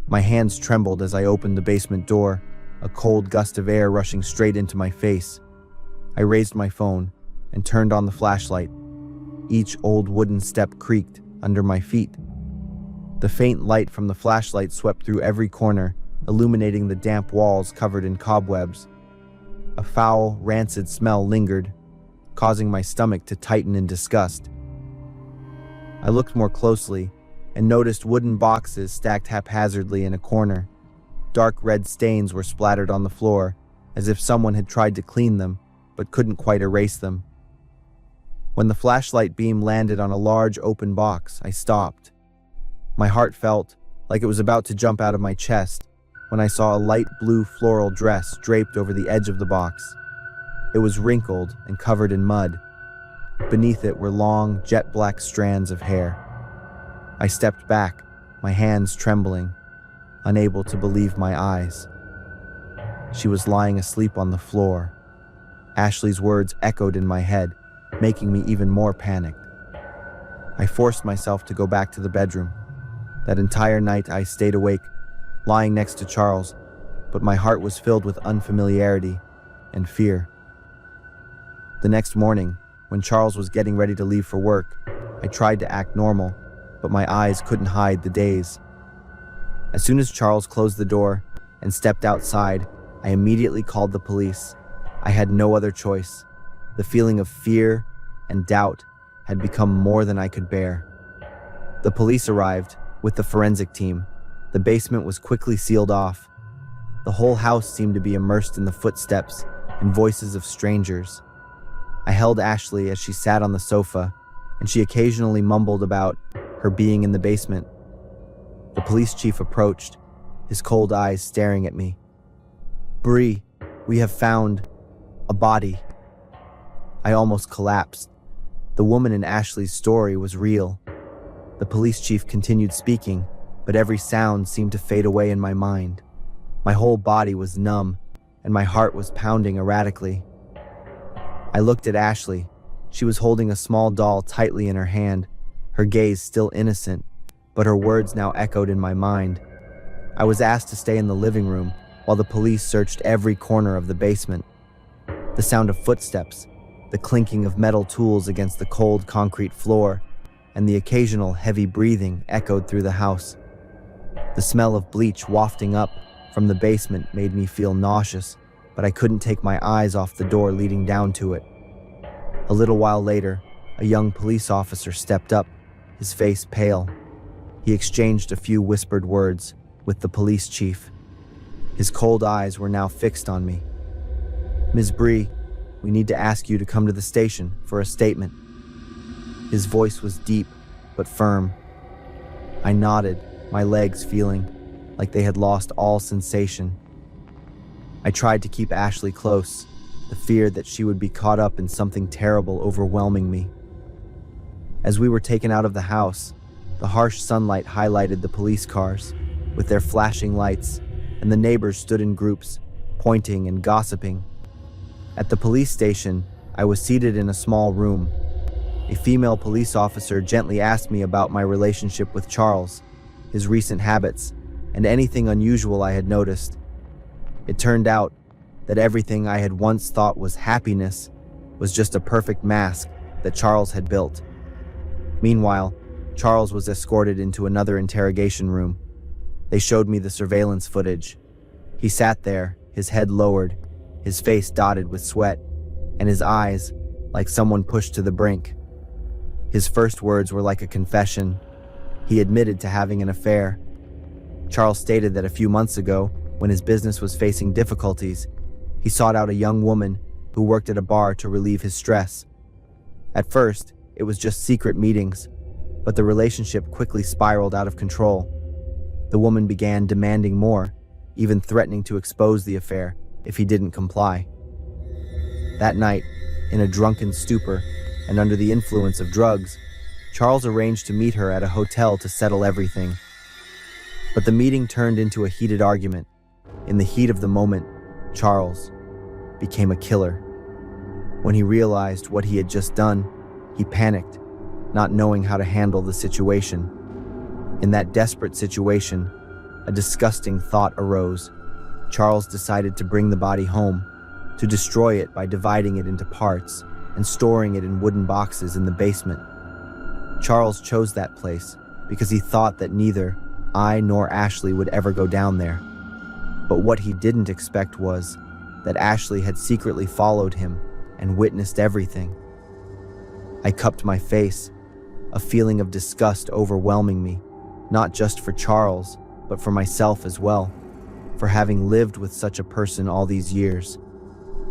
My hands trembled as I opened the basement door, a cold gust of air rushing straight into my face. I raised my phone and turned on the flashlight. Each old wooden step creaked under my feet. The faint light from the flashlight swept through every corner, illuminating the damp walls covered in cobwebs. A foul, rancid smell lingered, causing my stomach to tighten in disgust. I looked more closely and noticed wooden boxes stacked haphazardly in a corner. Dark red stains were splattered on the floor, as if someone had tried to clean them, but couldn't quite erase them. When the flashlight beam landed on a large open box, I stopped. My heart felt like it was about to jump out of my chest when I saw a light blue floral dress draped over the edge of the box. It was wrinkled and covered in mud. Beneath it were long, jet-black strands of hair. I stepped back, my hands trembling, unable to believe my eyes. She was lying asleep on the floor. Ashley's words echoed in my head, making me even more panicked. I forced myself to go back to the bedroom. That entire night I stayed awake, lying next to Charles, but my heart was filled with unfamiliarity and fear. The next morning, when Charles was getting ready to leave for work, I tried to act normal, but my eyes couldn't hide the daze. As soon as Charles closed the door and stepped outside, I immediately called the police. I had no other choice. The feeling of fear and doubt had become more than I could bear. The police arrived with the forensic team. The basement was quickly sealed off. The whole house seemed to be immersed in the footsteps and voices of strangers. I held Ashley as she sat on the sofa, and she occasionally mumbled about her being in the basement. The police chief approached, his cold eyes staring at me. "Bree, we have found a body." I almost collapsed. The woman in Ashley's story was real. The police chief continued speaking, but every sound seemed to fade away in my mind. My whole body was numb, and my heart was pounding erratically. I looked at Ashley. She was holding a small doll tightly in her hand, her gaze still innocent, but her words now echoed in my mind. I was asked to stay in the living room while the police searched every corner of the basement. The sound of footsteps, the clinking of metal tools against the cold concrete floor, and the occasional heavy breathing echoed through the house. The smell of bleach wafting up from the basement made me feel nauseous, but I couldn't take my eyes off the door leading down to it. A little while later, a young police officer stepped up, his face pale. He exchanged a few whispered words with the police chief. His cold eyes were now fixed on me. "Ms. Bree, we need to ask you to come to the station for a statement." His voice was deep but firm. I nodded, my legs feeling like they had lost all sensation. I tried to keep Ashley close, the fear that she would be caught up in something terrible overwhelming me. As we were taken out of the house, the harsh sunlight highlighted the police cars with their flashing lights, and the neighbors stood in groups, pointing and gossiping. At the police station, I was seated in a small room. A female police officer gently asked me about my relationship with Charles, his recent habits, and anything unusual I had noticed. It turned out that everything I had once thought was happiness was just a perfect mask that Charles had built. Meanwhile, Charles was escorted into another interrogation room. They showed me the surveillance footage. He sat there, his head lowered, his face dotted with sweat, and his eyes like someone pushed to the brink. His first words were like a confession. He admitted to having an affair. Charles stated that a few months ago, when his business was facing difficulties, he sought out a young woman who worked at a bar to relieve his stress. At first, it was just secret meetings, but the relationship quickly spiraled out of control. The woman began demanding more, even threatening to expose the affair if he didn't comply. That night, in a drunken stupor and under the influence of drugs, Charles arranged to meet her at a hotel to settle everything. But the meeting turned into a heated argument. In the heat of the moment, Charles became a killer. When he realized what he had just done, he panicked, not knowing how to handle the situation. In that desperate situation, a disgusting thought arose. Charles decided to bring the body home, to destroy it by dividing it into parts and storing it in wooden boxes in the basement. Charles chose that place because he thought that neither I nor Ashley would ever go down there. But what he didn't expect was that Ashley had secretly followed him and witnessed everything. I cupped my face, a feeling of disgust overwhelming me, not just for Charles, but for myself as well, for having lived with such a person all these years.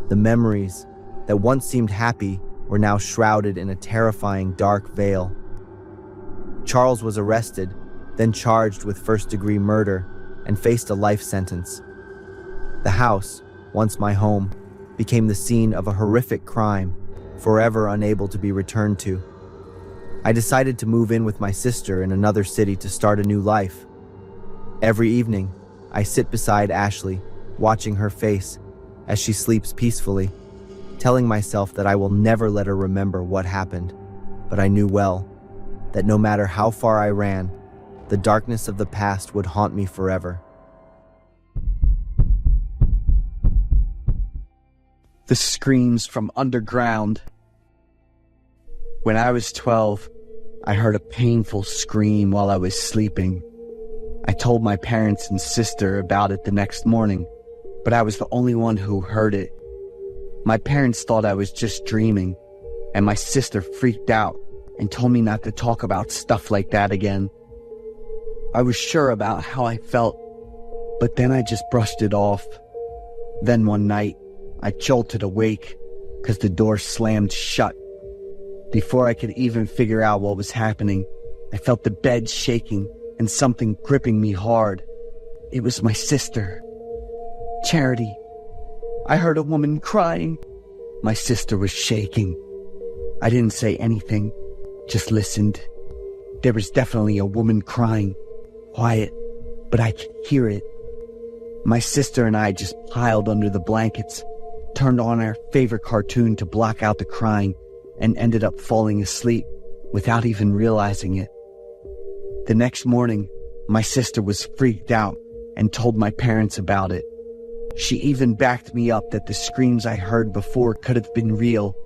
The memories that once seemed happy were now shrouded in a terrifying dark veil. Charles was arrested, then charged with first-degree murder, and faced a life sentence. The house, once my home, became the scene of a horrific crime, forever unable to be returned to. I decided to move in with my sister in another city to start a new life. Every evening, I sit beside Ashley, watching her face as she sleeps peacefully, telling myself that I will never let her remember what happened. But I knew well that no matter how far I ran, the darkness of the past would haunt me forever. The screams from underground. When I was 12, I heard a painful scream while I was sleeping. I told my parents and sister about it the next morning, but I was the only one who heard it. My parents thought I was just dreaming, and my sister freaked out and told me not to talk about stuff like that again. I was sure about how I felt, but then I just brushed it off. Then one night, I jolted awake because the door slammed shut. Before I could even figure out what was happening, I felt the bed shaking and something gripping me hard. It was my sister, Charity. I heard a woman crying. My sister was shaking. I didn't say anything, just listened. There was definitely a woman crying, quiet, but I could hear it. My sister and I just piled under the blankets, turned on our favorite cartoon to block out the crying, and ended up falling asleep without even realizing it. The next morning, my sister was freaked out and told my parents about it. She even backed me up that the screams I heard before could have been real.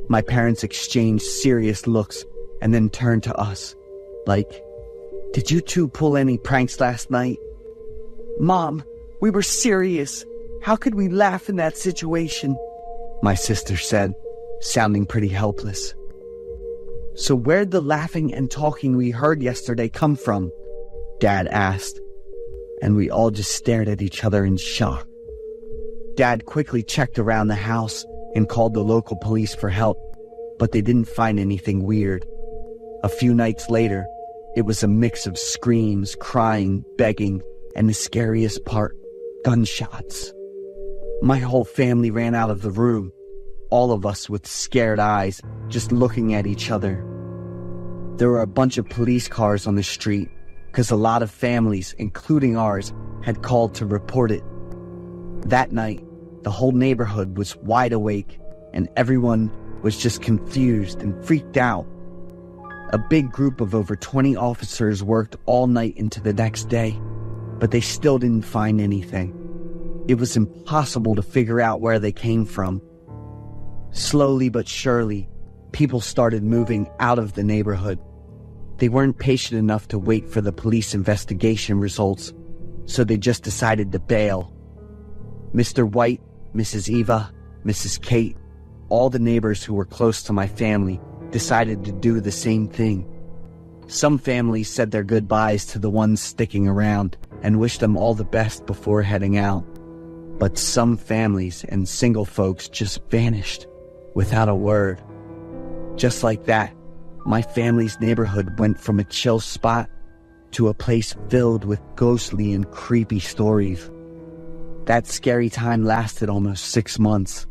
My parents exchanged serious looks and then turned to us, like, "Did you two pull any pranks last night?" "Mom, we were serious. How could we laugh in that situation?" my sister said, sounding pretty helpless. "So where'd the laughing and talking we heard yesterday come from?" Dad asked, and we all just stared at each other in shock. Dad quickly checked around the house and called the local police for help, but they didn't find anything weird. A few nights later, it was a mix of screams, crying, begging, and the scariest part, gunshots. My whole family ran out of the room, all of us with scared eyes, just looking at each other. There were a bunch of police cars on the street, because a lot of families, including ours, had called to report it. That night, the whole neighborhood was wide awake, and everyone was just confused and freaked out. A big group of over 20 officers worked all night into the next day, but they still didn't find anything. It was impossible to figure out where they came from. Slowly but surely, people started moving out of the neighborhood. They weren't patient enough to wait for the police investigation results, so they just decided to bail. Mr. White, Mrs. Eva, Mrs. Kate, all the neighbors who were close to my family decided to do the same thing. Some families said their goodbyes to the ones sticking around and wished them all the best before heading out. But some families and single folks just vanished without a word. Just like that, my family's neighborhood went from a chill spot to a place filled with ghostly and creepy stories. That scary time lasted almost 6 months.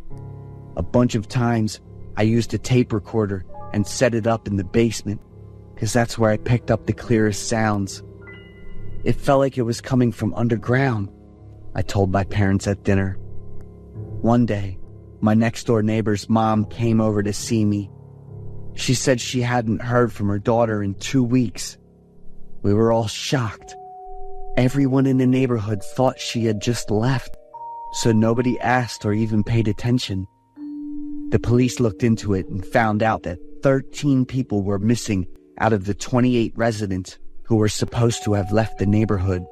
A bunch of times, I used a tape recorder and set it up in the basement, because that's where I picked up the clearest sounds. It felt like it was coming from underground, I told my parents at dinner. One day, my next-door neighbor's mom came over to see me. She said she hadn't heard from her daughter in 2 weeks. We were all shocked. Everyone in the neighborhood thought she had just left, so nobody asked or even paid attention. The police looked into it and found out that 13 people were missing out of the 28 residents who were supposed to have left the neighborhood.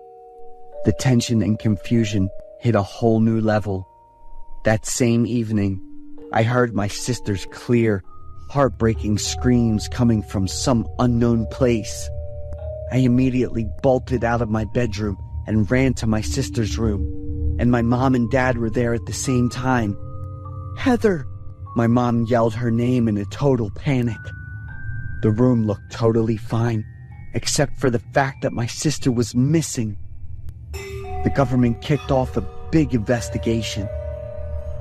The tension and confusion hit a whole new level. That same evening, I heard my sister's clear, heartbreaking screams coming from some unknown place. I immediately bolted out of my bedroom and ran to my sister's room, and my mom and dad were there at the same time. "Heather!" My mom yelled her name in a total panic. The room looked totally fine, except for the fact that my sister was missing. The government kicked off a big investigation.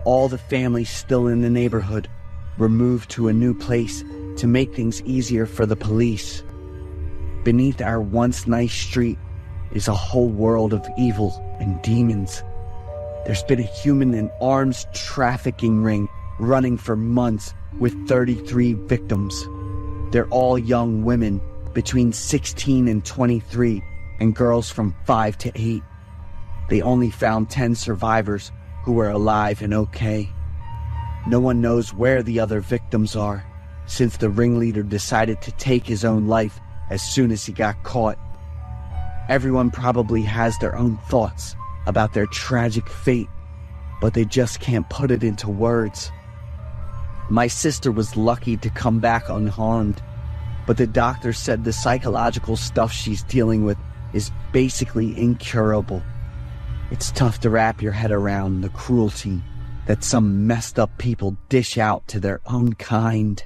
All the families still in the neighborhood were moved to a new place to make things easier for the police. Beneath our once nice street is a whole world of evil and demons. There's been a human and arms trafficking ring running for months with 33 victims. They're all young women between 16 and 23 and girls from 5 to 8. They only found 10 survivors who were alive and okay. No one knows where the other victims are, since the ringleader decided to take his own life as soon as he got caught. Everyone probably has their own thoughts about their tragic fate, but they just can't put it into words. My sister was lucky to come back unharmed, but the doctor said the psychological stuff she's dealing with is basically incurable. It's tough to wrap your head around the cruelty that some messed up people dish out to their own kind.